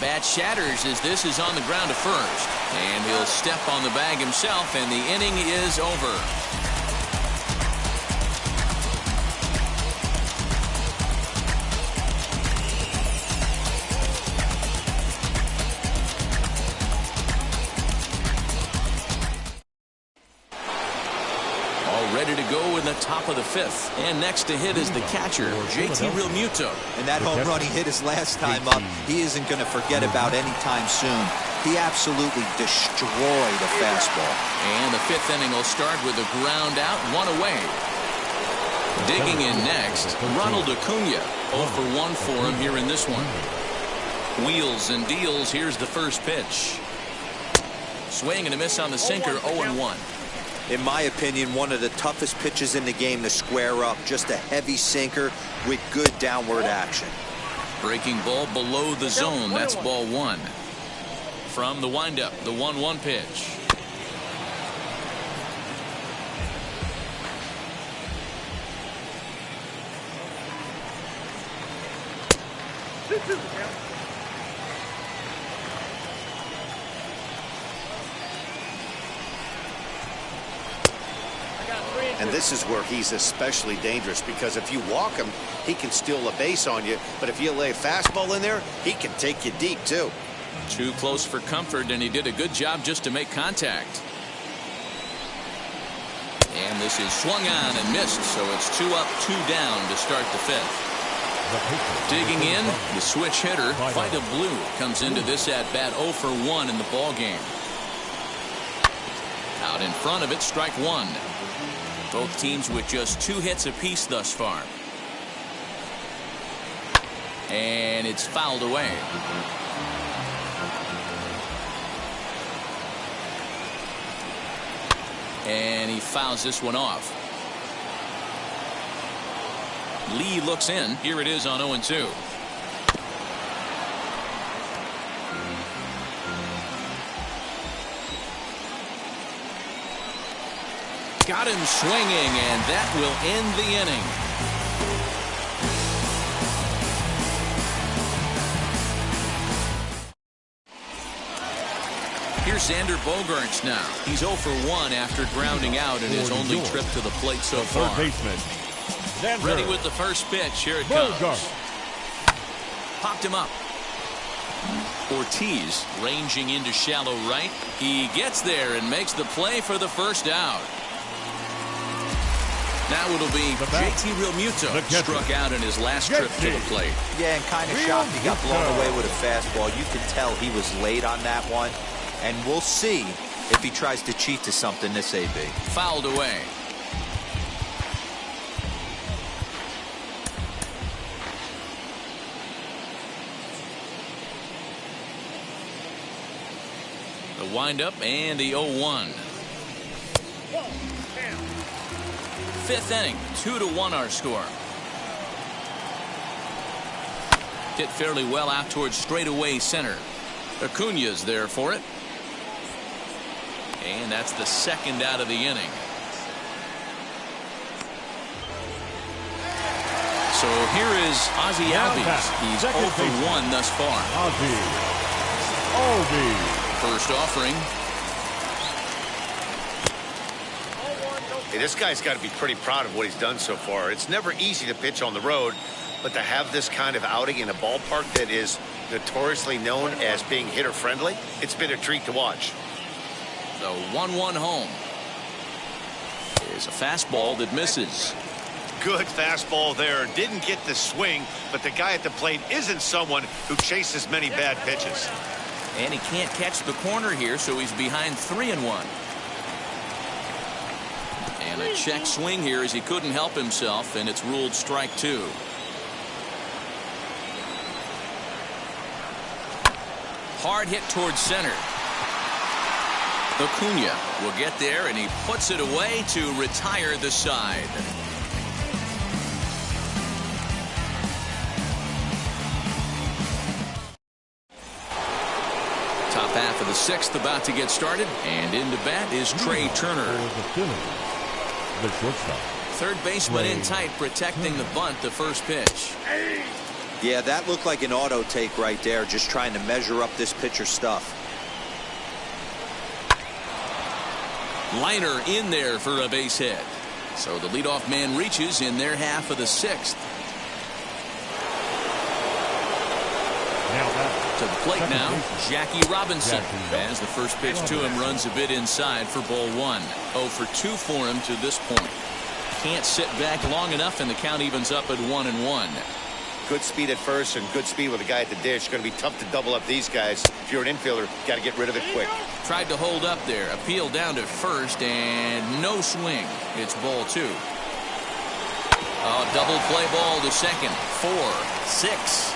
Bat shatters as this is on the ground to first. And he'll step on the bag himself, and the inning is over. top of the 5th. And next to hit is the catcher, JT Realmuto. And that home run he hit his last time up, he isn't going to forget about anytime soon. He absolutely destroyed a fastball. And the 5th inning will start with a ground out, 1 away. Digging in next, Ronald Acuna. 0 for 1 for him here in this one. Wheels and deals. Here's the first pitch. Swing and a miss on the sinker, 0-1. In my opinion, one of the toughest pitches in the game to square up. Just a heavy sinker with good downward action. Breaking ball below the zone. That's ball 1. From the windup, the 1-1 pitch. And this is where he's especially dangerous, because if you walk him, he can steal a base on you. But if you lay a fastball in there, he can take you deep, too. Too close for comfort, and he did a good job just to make contact. And this is swung on and missed, so it's 2 up, 2 down to start the 5th. Digging in, the switch hitter, Vida Blue, comes into this at-bat 0 for 1 in the ball game. Out in front of it, strike 1. Both teams with just 2 hits apiece thus far. And it's fouled away. And he fouls this one off. Lee looks in. Here it is on 0-2. Got him swinging, and that will end the inning. Here's Xander Bogaerts now. He's 0 for 1 after grounding out in his only trip to the plate so far. Third baseman. Ready with the first pitch. Here it comes. Popped him up. Ortiz ranging into shallow right. He gets there and makes the play for the first out. Now it'll be JT Realmuto, struck out in his last trip to the plate. Yeah, and kind of shocked he got blown away with a fastball. You could tell he was late on that one. And we'll see if he tries to cheat to something this AB. Fouled away. The windup and the 0-1. 5th inning, 2-1 our score. Hit fairly well out towards straightaway center. Acuna's there for it. And that's the second out of the inning. So here is Ozzie Albies. He's 0 for 1 thus far. First offering. Hey, this guy's got to be pretty proud of what he's done so far. It's never easy to pitch on the road, but to have this kind of outing in a ballpark that is notoriously known as being hitter-friendly, it's been a treat to watch. The 1-1 home. There's a fastball that misses. Good fastball there. Didn't get the swing, but the guy at the plate isn't someone who chases many bad pitches. And he can't catch the corner here, so he's behind 3-1. And a check swing here as he couldn't help himself, and it's ruled strike 2. Hard hit towards center. Acuna will get there, and he puts it away to retire the side. Top half of the 6th about to get started, and into bat is Trey Turner. The shortstop. Third baseman in tight, protecting the bunt, the first pitch. Yeah, that looked like an auto take right there, just trying to measure up this pitcher's stuff. Liner in there for a base hit. So the leadoff man reaches in their half of the 6th. To the plate now, Jackie Robinson. As the first pitch to him runs a bit inside for ball 1. 0 for 2 for him to this point. can't sit back long enough, and the count evens up at 1-1. Good speed at first and good speed with the guy at the dish. Going to be tough to double up these guys. If you're an infielder, got to get rid of it quick. Tried to hold up there. Appeal down to first, and no swing. It's ball 2. Double play ball to second. 4, 6,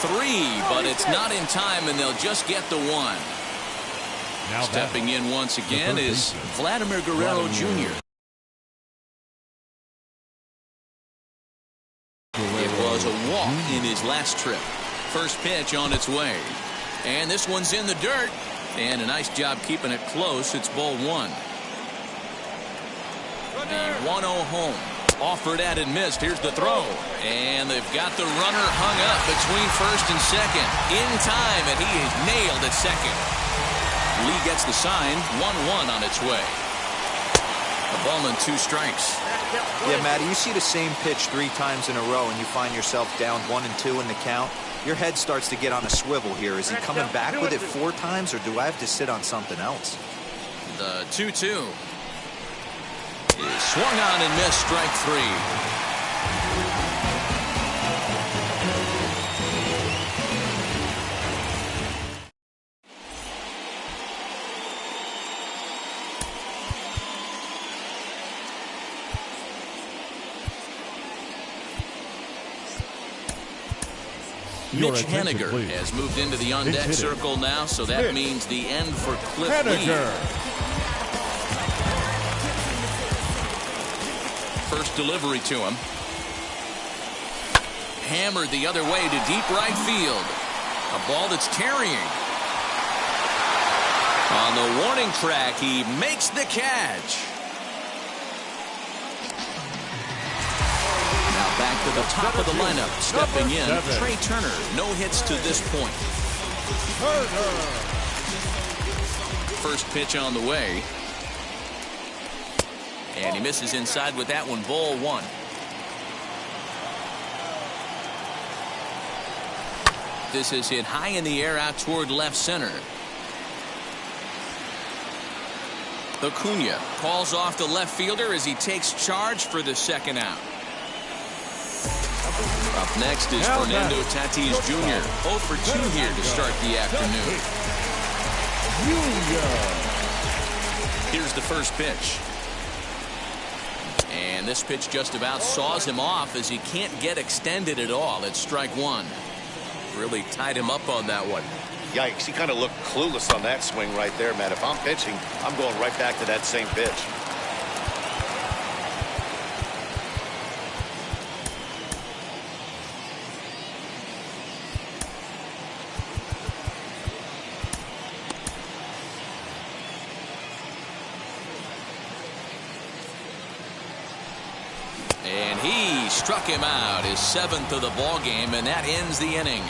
3, but it's not in time, and they'll just get the 1. Now stepping in once again is Vladimir Guerrero Jr. It was a walk in his last trip. First pitch on its way. And this one's in the dirt. And a nice job keeping it close. It's ball 1. The 1-0 home. Offered at and missed. Here's the throw. And they've got the runner hung up between first and second. In time, and he is nailed at second. Lee gets the sign. 1-1 on its way. A ball and 2 strikes. Yeah, Matty, you see the same pitch 3 times in a row and you find yourself down 1 and 2 in the count. Your head starts to get on a swivel here. Is he coming back with it 4 times, or do I have to sit on something else? The 2-2 is swung on and missed. Strike 3. Mitch Haniger has moved into the on-deck circle now, so that means the end for Cliff Lee. First delivery to him. Hammered the other way to deep right field. A ball that's tarrying. On the warning track, he makes the catch. Back to the top of the lineup. Stepping in, Trey Turner. No hits to this point. First pitch on the way. And he misses inside with that one. Ball 1. This is hit high in the air out toward left center. Acuna calls off the left fielder as he takes charge for the second out. Up next is Fernando Tatis Jr. 0 for 2 here to start the afternoon. Here's the first pitch. And this pitch just about saws him off as he can't get extended at all. It's strike 1. Really tied him up on that one. Yikes, he kind of looked clueless on that swing right there, man. If I'm pitching, I'm going right back to that same pitch. And he struck him out, his 7th of the ball game, and that ends the inning.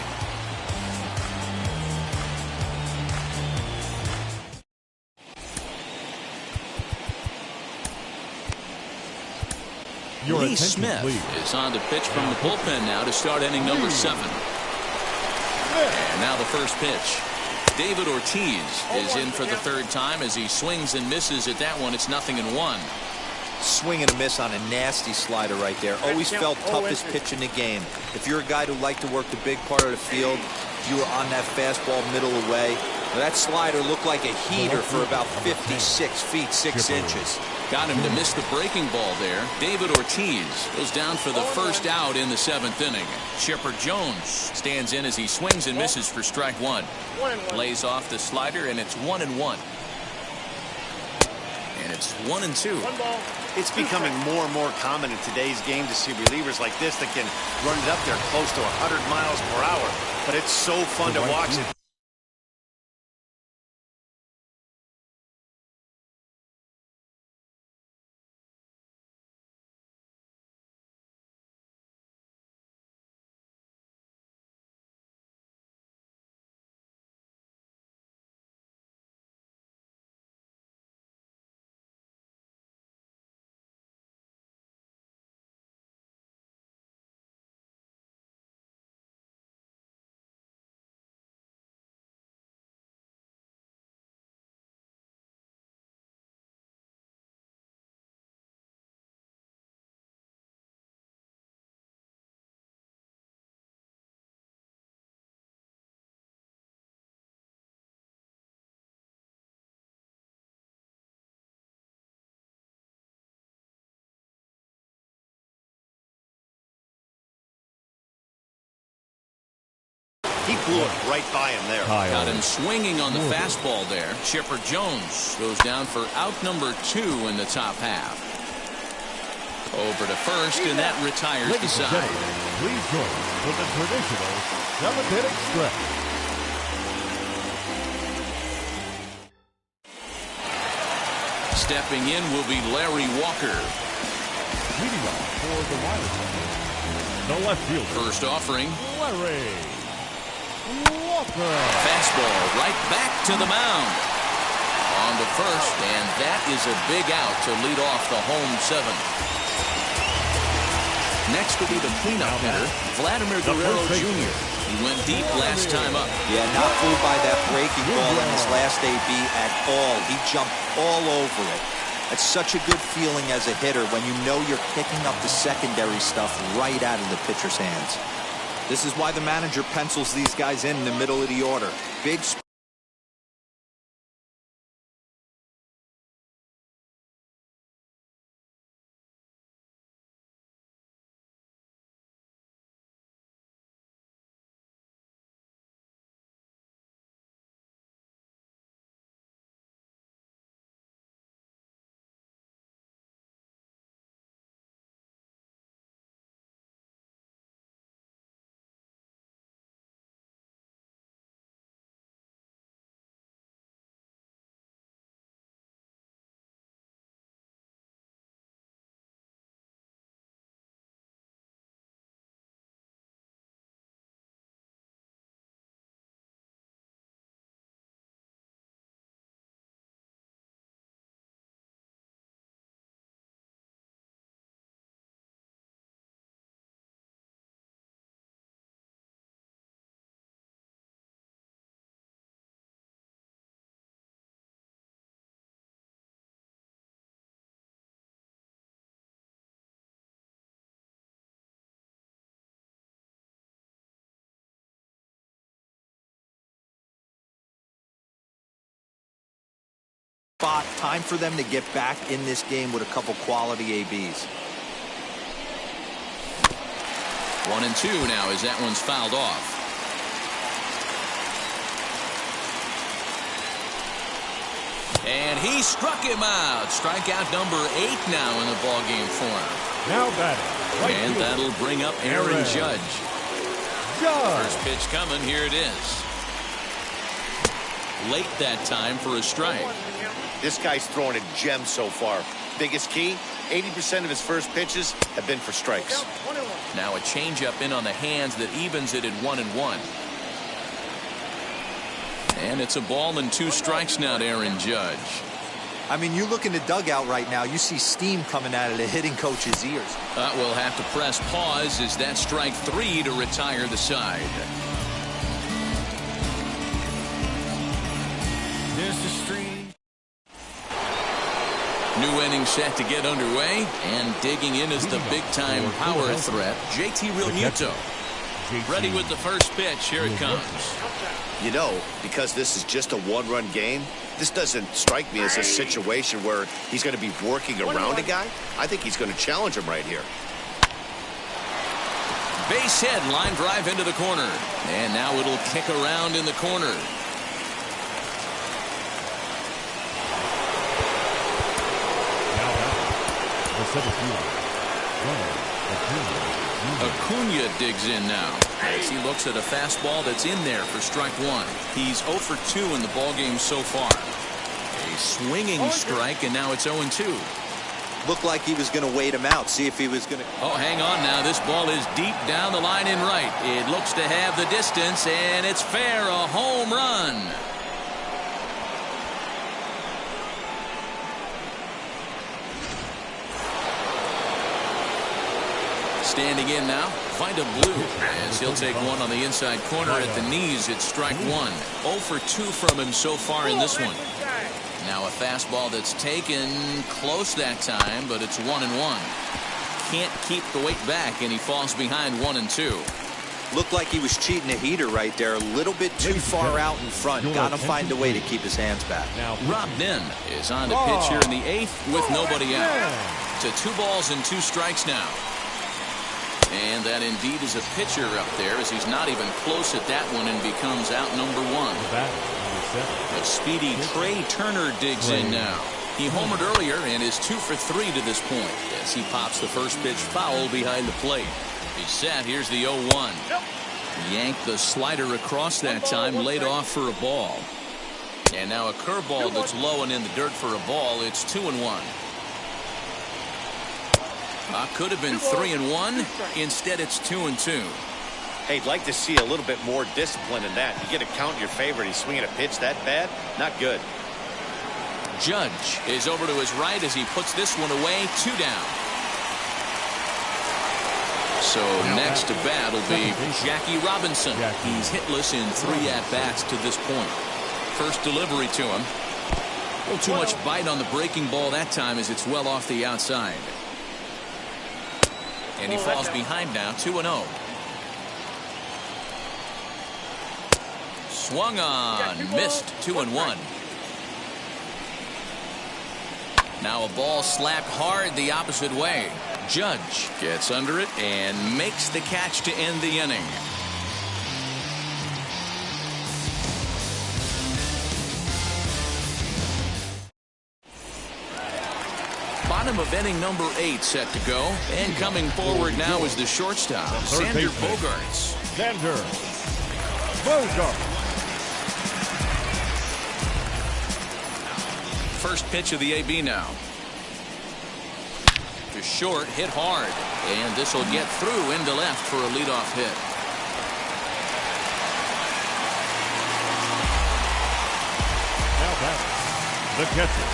Lee Smith is on to pitch from the bullpen now to start inning number 7. And now the first pitch. David Ortiz is in for the 3rd time as he swings and misses at that one. It's 0-1. Swing and a miss on a nasty slider right there. Always felt toughest pitch in the game. If you're a guy who liked to work the big part of the field, if you were on that fastball middle away, that slider looked like a heater for about 56 feet 6 inches. Got him to miss the breaking ball there. David Ortiz goes down for the first out in the 7th inning. Chipper Jones stands in as he swings and misses for strike 1. Lays off the slider, and it's 1-1. And it's 1-2. It's becoming more and more common in today's game to see relievers like this that can run it up there close to 100 miles per hour. But it's so fun to watch. He blew it right by him there. Got him swinging on the fastball there. Chipper Jones goes down for out number 2 in the top half. Over to first, and that retires the side. Please join us for the traditional 7th-inning stretch. Stepping in will be Larry Walker. Leading off for the Wild Sox, the left fielder. First offering. Larry Walker. Fastball right back to the mound. On to first, and that is a big out to lead off the home 7th. Next will be the cleanup hitter, Vladimir Guerrero Jr. He went deep last time up. Yeah, not fooled by that breaking ball in his last AB at all. He jumped all over it. That's such a good feeling as a hitter when you know you're picking up the secondary stuff right out of the pitcher's hands. This is why the manager pencils these guys in the middle of the order. Big spot. Time for them to get back in this game with a couple quality ABs. 1-2 now as that one's fouled off. And he struck him out. Strikeout number 8 now in the ballgame form. Now batting. Right and field. that'll bring up Aaron Judge. First pitch coming. Here it is. Late that time for a strike. This guy's throwing a gem so far. Biggest key, 80% of his first pitches have been for strikes. Now a changeup in on the hands that evens it at 1-1. And it's a ball and 2 strikes now to Aaron Judge. I mean, you look in the dugout right now, you see steam coming out of the hitting coach's ears. We'll have to press pause as that strike 3 to retire the side. There's the stream. New inning set to get underway, and digging in is the big-time power threat, JT Realmuto. Ready with the first pitch. Here it comes. You know, because this is just a one-run game, this doesn't strike me as a situation where he's going to be working around a guy. I think he's going to challenge him right here. Base hit, line drive into the corner. And now it'll kick around in the corner. Acuna digs in now as he looks at a fastball that's in there for strike 1. He's 0 for 2 in the ballgame so far. A swinging strike, and now it's 0-2. Looked like he was going to wait him out, see if he was going to. Oh, hang on now. This ball is deep down the line in right. It looks to have the distance, and it's fair. A home run. Standing in now, Vida Blue, as he'll take one on the inside corner at the knees. It's strike 1. 0 for 2 from him so far in this one. Now a fastball that's taken close that time, but it's 1-1. Can't keep the weight back, and he falls behind 1-2. Looked like he was cheating a heater right there, a little bit too far out in front. Got to find a way to keep his hands back. Rob Nen is on the pitch here in the 8th with nobody out. To 2 balls and 2 strikes now. And that indeed is a pitcher up there, as he's not even close at that one and becomes out number 1. A speedy Trey Turner digs in now. He homered earlier and is 2 for 3 to this point as he pops the first pitch foul behind the plate. He's set. Here's the 0-1. Yanked the slider across that time, laid off for a ball. And now a curveball that's low and in the dirt for a ball. It's 2-1. Could have been 3-1. Instead, it's 2-2. Hey, I'd like to see a little bit more discipline in that. You get a count in your favor, and he's swinging a pitch that bad? Not good. Judge is over to his right as he puts this one away. 2 down. So next to bat will be Jackie Robinson. He's hitless in 3 at-bats to this point. First delivery to him. A little too much bite on the breaking ball that time as it's well off the outside. And he falls behind now, 2-0. Swung on, missed, 2-1. Now a ball slapped hard the opposite way. Judge gets under it and makes the catch to end the inning. Bottom of inning number 8 set to go. And coming forward now is the shortstop, Xander Bogaerts. Xander Bogaerts. First pitch of the AB now. To short, hit hard. And this will get through into left for a leadoff hit. Now back, the catcher,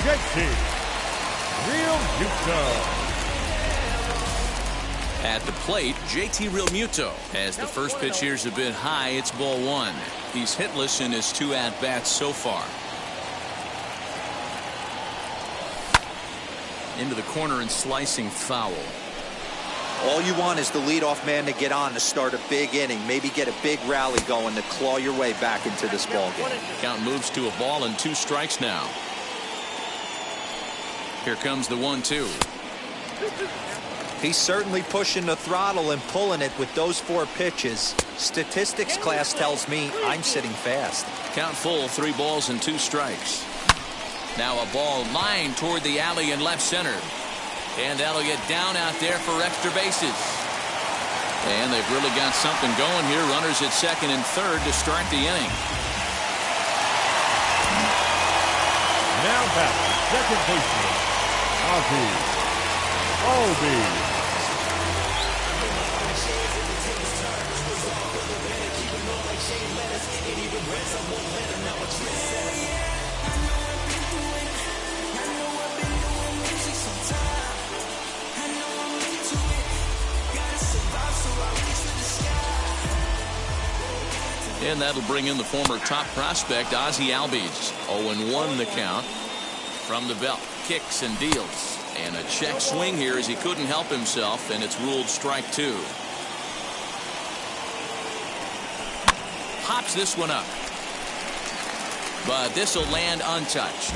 JT Realmuto. At the plate, JT Realmuto. As the first pitch here's a bit high, it's ball 1. He's hitless in his 2 at-bats so far. Into the corner and slicing foul. All you want is the leadoff man to get on to start a big inning. Maybe get a big rally going to claw your way back into this ball game. Count moves to a ball and 2 strikes now. Here comes the 1-2. He's certainly pushing the throttle and pulling it with those 4 pitches. Statistics class tells me I'm sitting fast. Count full, 3 balls and 2 strikes. Now a ball lined toward the alley in left center. And that'll get down out there for extra bases. And they've really got something going here. Runners at second and third to start the inning. Now back, second baseman, Ozzie Albies. And that'll bring in the former top prospect, Ozzie Albies. 0-1 the count. From the belt, kicks and deals. And a check swing here as he couldn't help himself, and it's ruled strike 2. Pops this one up. But this will land untouched.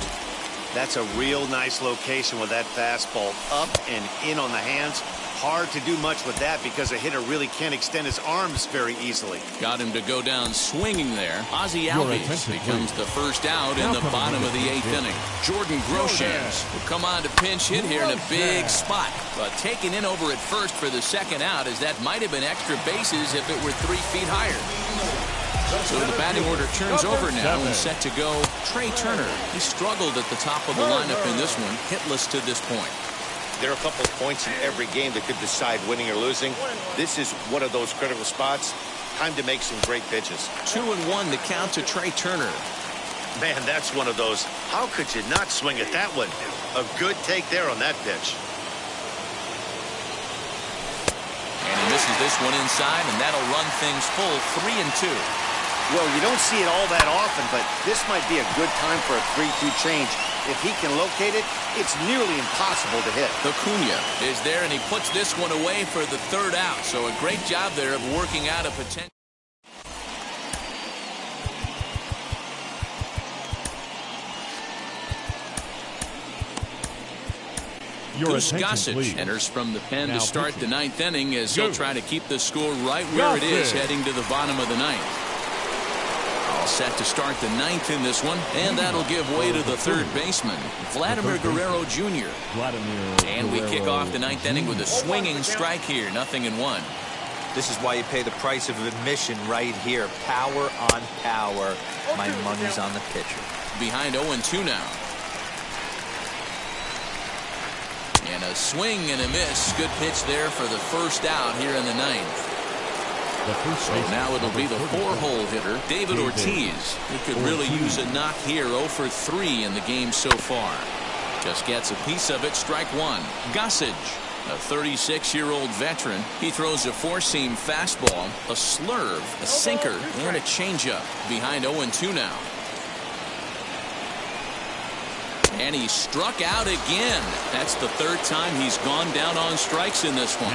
That's a real nice location with that fastball up and in on the hands. Hard to do much with that because a hitter really can't extend his arms very easily. Got him to go down swinging there. Ozzie Albies becomes the first out in the bottom of the 8th inning. Jordan Groshans will come on to pinch hit here in a big spot. But taken in over at first for the second out, as that might have been extra bases if it were 3 feet higher. So the batting order turns over now and set to go Trey Turner. He struggled at the top of the lineup in this one, hitless to this point. There are a couple of points in every game that could decide winning or losing. This is one of those critical spots. Time to make some great pitches. 2-1 the count to Trey Turner. Man, that's one of those. How could you not swing at that one? A good take there on that pitch. And he misses this one inside, and that'll run things full 3-2. Well, you don't see it all that often, but this might be a good time for a 3-2 change. If he can locate it, it's nearly impossible to hit. Acuna is there, and he puts this one away for the 3rd out. So a great job there of working out a potential. Goose Gossage enters from the pen to start the ninth inning as he'll try to keep the score right where it is heading to the bottom of the ninth. All set to start the ninth in this one, and that'll give way to the third baseman, Vladimir Guerrero Jr. And we kick off the ninth inning with a swinging strike here, 0-1. This is why you pay the price of admission right here. Power on power. My money's on the pitcher. Behind 0-2 now. And a swing and a miss. Good pitch there for the first out here in the ninth. So now it'll be the four-hole hitter, David Ortiz. He could really use a knock here. 0 for 3 in the game so far. Just gets a piece of it. Strike one. Gossage, a 36-year-old veteran. He throws a four-seam fastball, a slurve, a sinker, and a changeup. Behind 0-2 now. And he struck out again. That's the third time he's gone down on strikes in this one.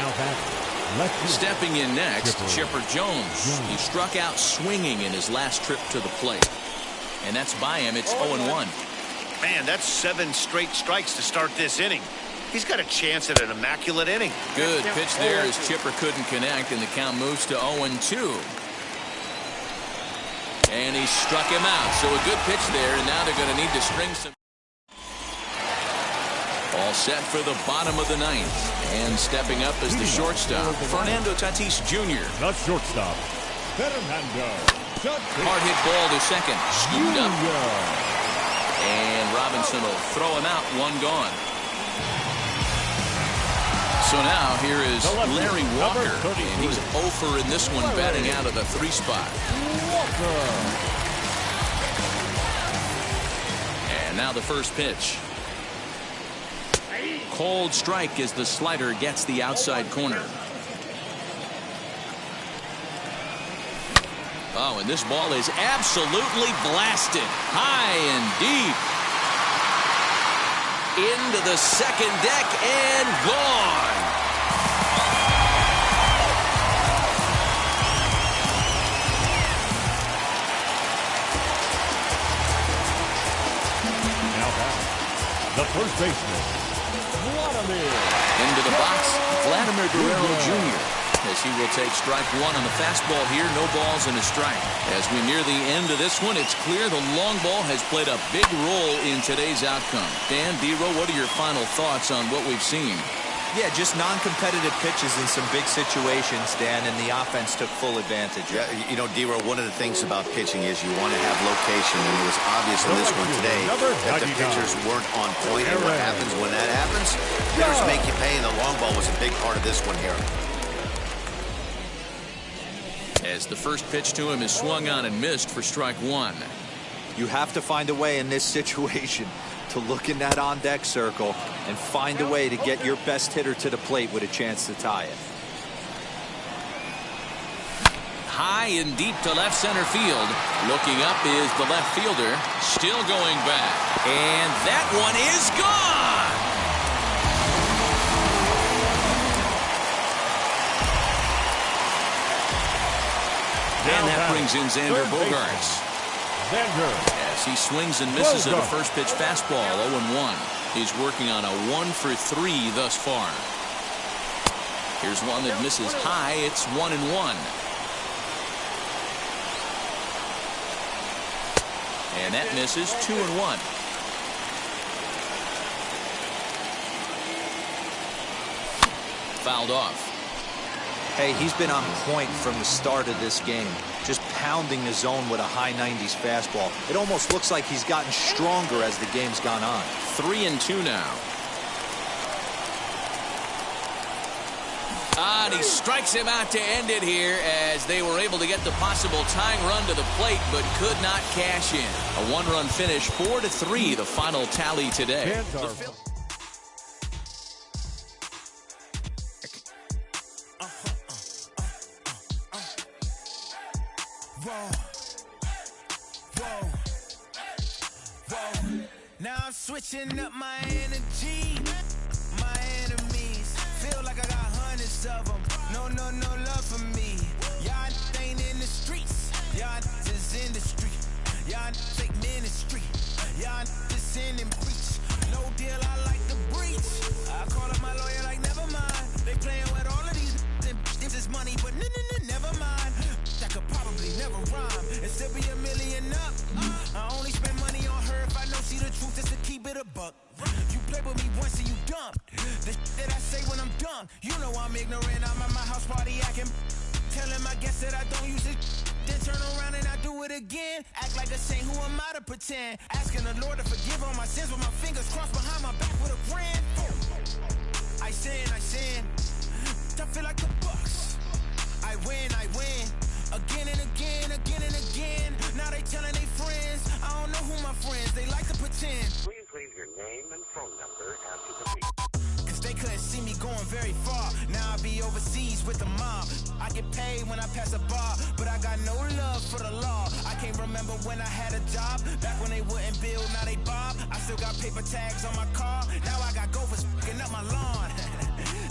Stepping in next, Chipper Jones. He struck out swinging in his last trip to the plate. And that's by him. It's 0-1. Man, that's 7 straight strikes to start this inning. He's got a chance at an immaculate inning. Good pitch there as Chipper couldn't connect, and the count moves to 0-2. And he struck him out. So a good pitch there, and now they're going to need to string some. All set for the bottom of the ninth. And stepping up is the shortstop, Fernando Tatis Jr. The shortstop, Fernando Tatis. Hard hit ball to second. Scooped up. And Robinson will throw him out. One gone. So now here is Larry Walker. And he's 0 for in this one, batting out of the 3 spot. And now the first pitch. Cold strike as the slider gets the outside corner. Oh, and this ball is absolutely blasted. High and deep. Into the second deck and gone. Now back, the first baseman, into the box, Vladimir Guerrero Jr. as he will take strike one on the fastball here. No balls and a strike. As we near the end of this one, it's clear the long ball has played a big role in today's outcome. Dan, D-Row, what are your final thoughts on what we've seen? Yeah, just non-competitive pitches in some big situations, Dan, and the offense took full advantage. Yeah, you know, D-Row, one of the things about pitching is you want to have location, and it was obvious in this one today that the pitchers weren't on point. And what happens when that happens? Hitters make you pay, and the long ball was a big part of this one here. As the first pitch to him is swung on and missed for strike one. You have to find a way in this situation to look in that on-deck circle and find a way to get your best hitter to the plate with a chance to tie it. High and deep to left center field. Looking up is the left fielder. Still going back. And that one is gone. And that brings in Xander Bogaerts. As he swings and misses at a first pitch fastball, 0-1. He's working on a 1 for 3 thus far. Here's one that misses high. It's 1-1. And that misses 2-1. Fouled off. Hey, he's been on point from the start of this game. Just pounding the zone with a high 90s fastball. It almost looks like he's gotten stronger as the game's gone on. 3-2 now. And he strikes him out to end it here as they were able to get the possible tying run to the plate but could not cash in. A 1-run finish, 4-3, the final tally today. Now I'm switching up my energy. My enemies feel like I got hundreds of them. No love for me. Y'all ain't in the streets. Y'all is in the street. Y'all take ministry. Y'all just in and preach. No deal, I like the breach. probably never rhyme and still be a million up. I only spend money on her if I know she the truth, just to keep it a buck. You play with me once and you dumb. The that I say when I'm done, you know I'm ignorant. I'm at my house party acting, telling my guests that I don't use it. Then turn around and I do it again. Act like a saint, who am I to pretend? Asking the Lord to forgive all my sins with my fingers crossed behind my back with a friend. I sin. I feel like the Bucks. I win. Again and again. Now they telling their friends. I don't know who my friends, they like to pretend. Please leave your name and phone number after the beep. Cause they couldn't see me going very far. Now I be overseas with the mob. I get paid when I pass a bar, but I got no love for the law. I can't remember when I had a job. Back when they wouldn't build, now they bob. I still got paper tags on my car. Now I got gophers f***ing up my lawn.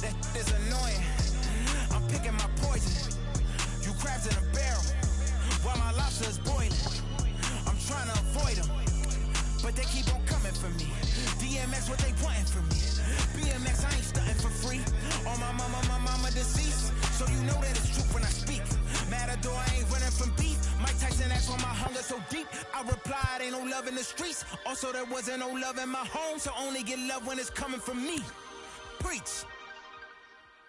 That is annoying. I'm picking my poison. You crabs in a barrel, while my lobster is boiling. I'm trying to avoid them, but they keep on coming for me. DMX, what they wanting from me? BMX, I ain't stunting for free. On my mama deceased, so you know that it's true when I speak. Matador, I ain't running from beef. Mike Tyson asked why my hunger so deep. I replied, ain't no love in the streets. Also, there wasn't no love in my home, so only get love when it's coming from me. Preach.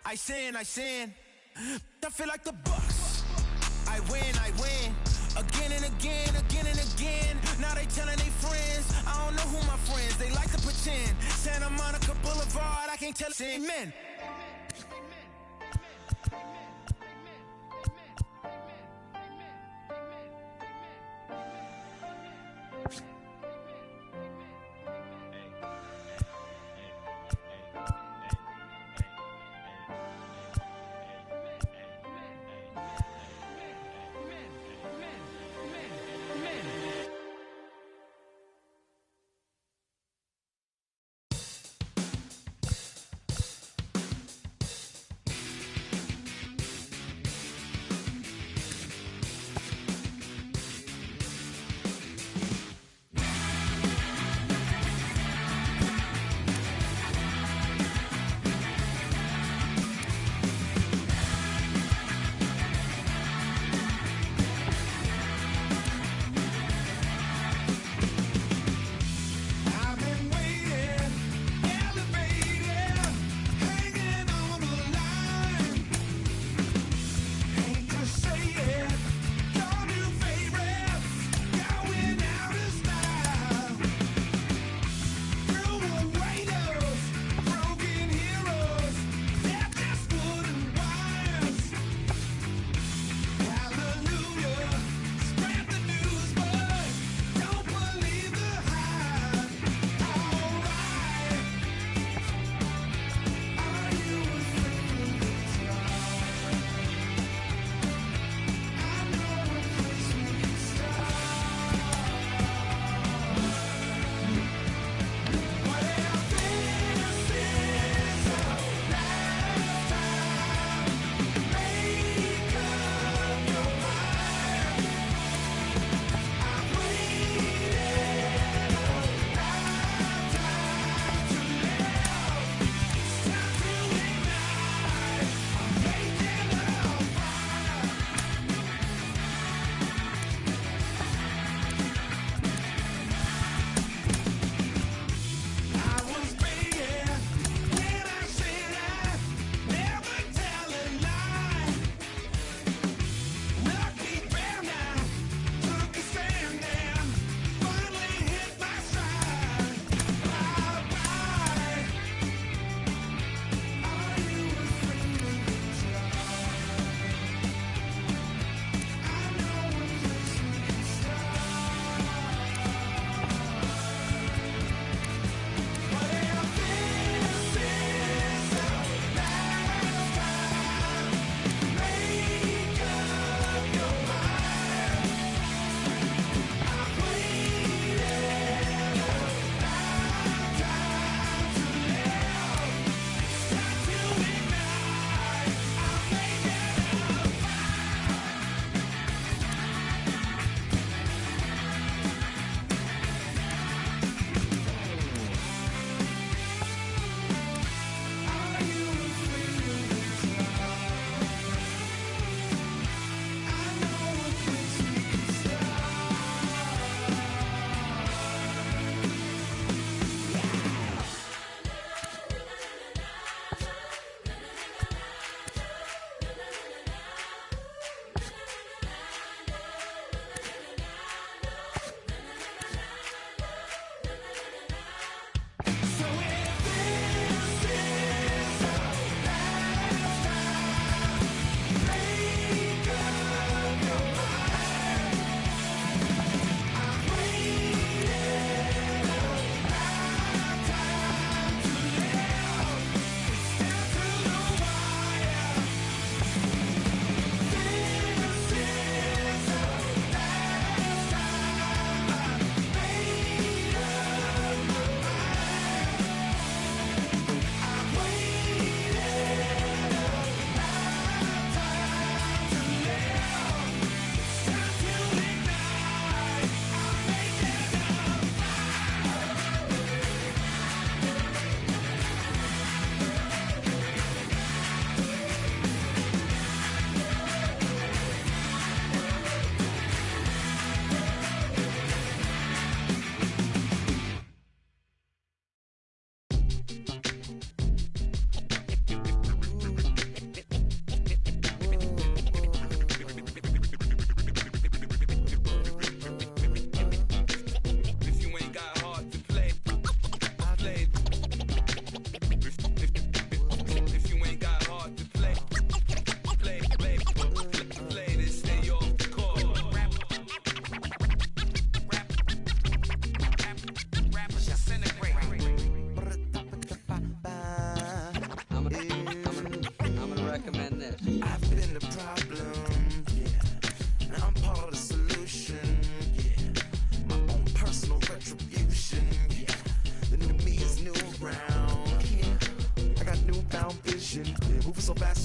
I sin. I feel like the Bucks. I win. Again and again. Now they telling their friends. I don't know who my friends, they like to pretend. Santa Monica Boulevard, I can't tell amen.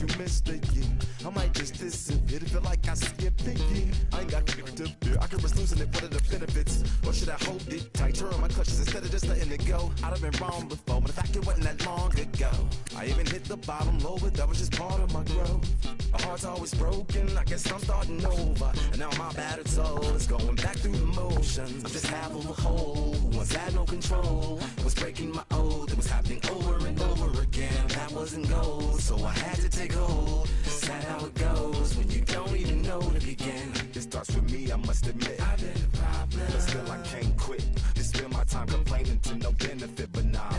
you missed the year. I might just disappear to feel like I skipped the year. I ain't got to fear. I can risk losing it. What are the benefits? Or should I hold it tight? Turn my clutches instead of just letting it go. I'd have been wrong before, but the fact it wasn't that long ago. I even hit the bottom low, but that was just part of my growth. My heart's always broken. I guess I'm starting over. And now my battered soul is going back through the motions. I'm just half of a whole. Once had no control. I was breaking my oath. It was happening over and over again. That wasn't gold, so I had to take hold. Sad how it goes when you don't even know to begin. It starts with me, I must admit. I've been a problem, but still I can't quit. Just spend my time complaining to no benefit, but nah,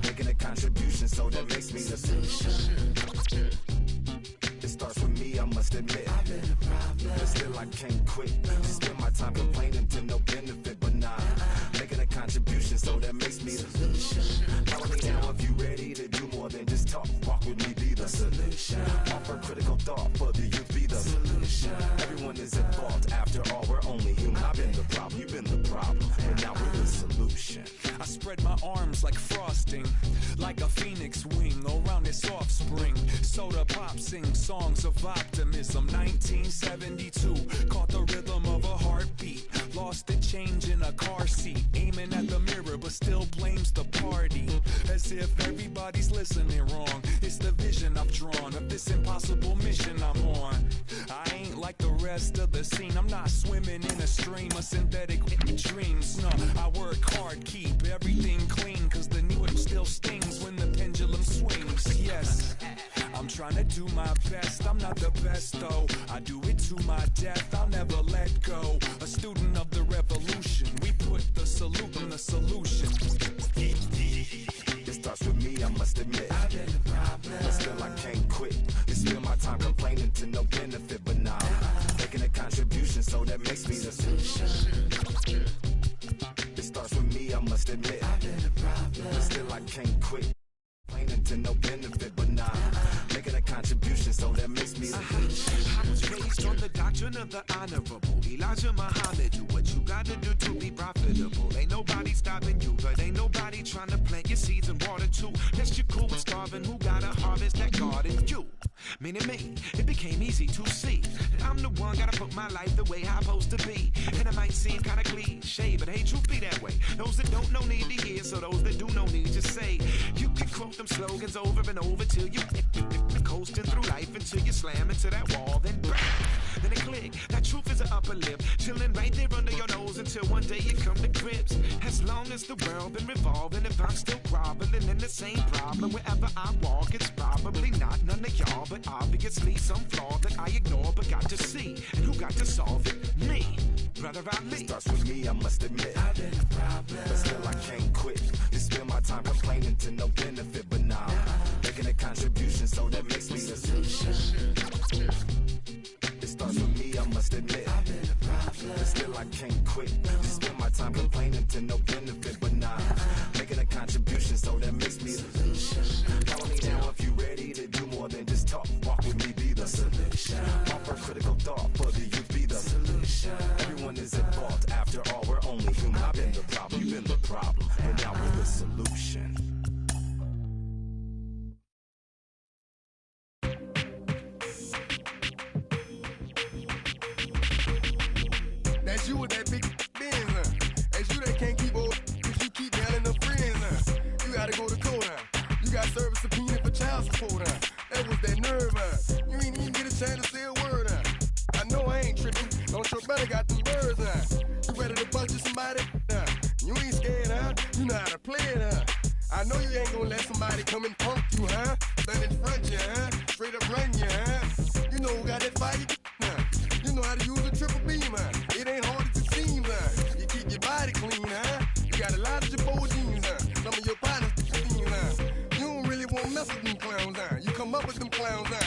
making a contribution, so that makes me the solution. It starts with me, I must admit. I've been a problem, but still I can't quit. Just spend my time complaining to no benefit, but nah, making a contribution, so that makes me the solution. Follow me now if you ready to do more than just talk. Walk with me, be the solution. Offer critical thought for the youth, be the solution. Everyone is at fault, after all, we're only human. I've been the problem, you've been the problem, and now we're the solution. I spread my arms like frosting, like a phoenix wing around its offspring. Soda pop sing songs of optimism. 1972, caught the rhythm of a heartbeat. Lost the change in a car seat, aiming at the mirror but still blames the party. As if everybody's listening wrong. It's the vision I've drawn of this impossible mission I'm on. I ain't like the rest of the scene. I'm not swimming in a stream of synthetic dreams. No, I work hard, keep everything clean, cause the needle still stings when the pendulum swings. Yes, I'm trying to do my best. I'm not the best though. I do it to my death. I'll never let go. A student of the revolution. We put the salute in the solution. It starts with me, I must admit. I've been a problem, but still I can't quit. Just spend my time complaining to no benefit, but nah, making a contribution, so that makes me the solution. It starts with me, I must admit. I've been a problem, but still I can't quit. Complaining to no benefit, but nah, making a contribution, so that makes me the solution. I was raised on the doctrine of the honorable Elijah Muhammad. Do what you gotta do to be profitable. Ain't nobody stopping you, but ain't nobody trying to plant your seeds and water too. Unless you're cool with starving, who gotta harvest that garden? You, meaning me. It became easy to see that I'm the one gotta put my life the way I'm supposed to be. And it might seem kinda cliche, but hey, truth be that way. Those that don't know need to hear, so those that do know need to say. You can quote them slogans over and over till you coasting through life until you slam into that wall, then bang, then it click. That truth is an upper lip, chilling right there under your nose until one day you come to grips. As long as the world been revolving, if I'm still groveling in the same problem wherever I walk, it's probably not none of y'all, but obviously some flaw that I ignore but got to see. And who got to solve it? Me, Brother Ali. It starts with me, I must admit. I've been a problem, but still I can't quit. Just spend my time complaining to no benefit, but nah, making a contribution, so that makes me the solution. It starts with me, I must admit. I've been a problem, but still I can't quit. Just spend my time complaining to no benefit, but nah, making a contribution, so that makes me the solution. Follow me now if you ready to do more than just talk. Walk with me, be the solution. Offer critical thought for the youth, be the solution. Everyone is at fault, after all, we're only human. I've been the problem, you've been the problem, and now we're the solution. That's you with that big Benz, huh? That's you that can't keep old, cause you keep yelling them friends, huh? You gotta go to court, huh? You got service subpoena for child support, huh? That was that nerve, huh? You ain't even get a chance to say a word, huh? I know I ain't tripping, don't your brother got them birds, huh? You ready to bust you somebody, huh? You ain't scared, huh? You know how to play it, huh? I know you ain't gonna let somebody come and punk you, huh? Stand in front you, huh? Straight up run you, huh? You know who got that fire, huh? You know how to use a triple beam, huh? It ain't hard as it seems, huh? You keep your body clean, huh? You got a lot of your jeans, huh? Some of your partners, huh? You don't really want to mess with them clowns, huh? You come up with them clowns, huh?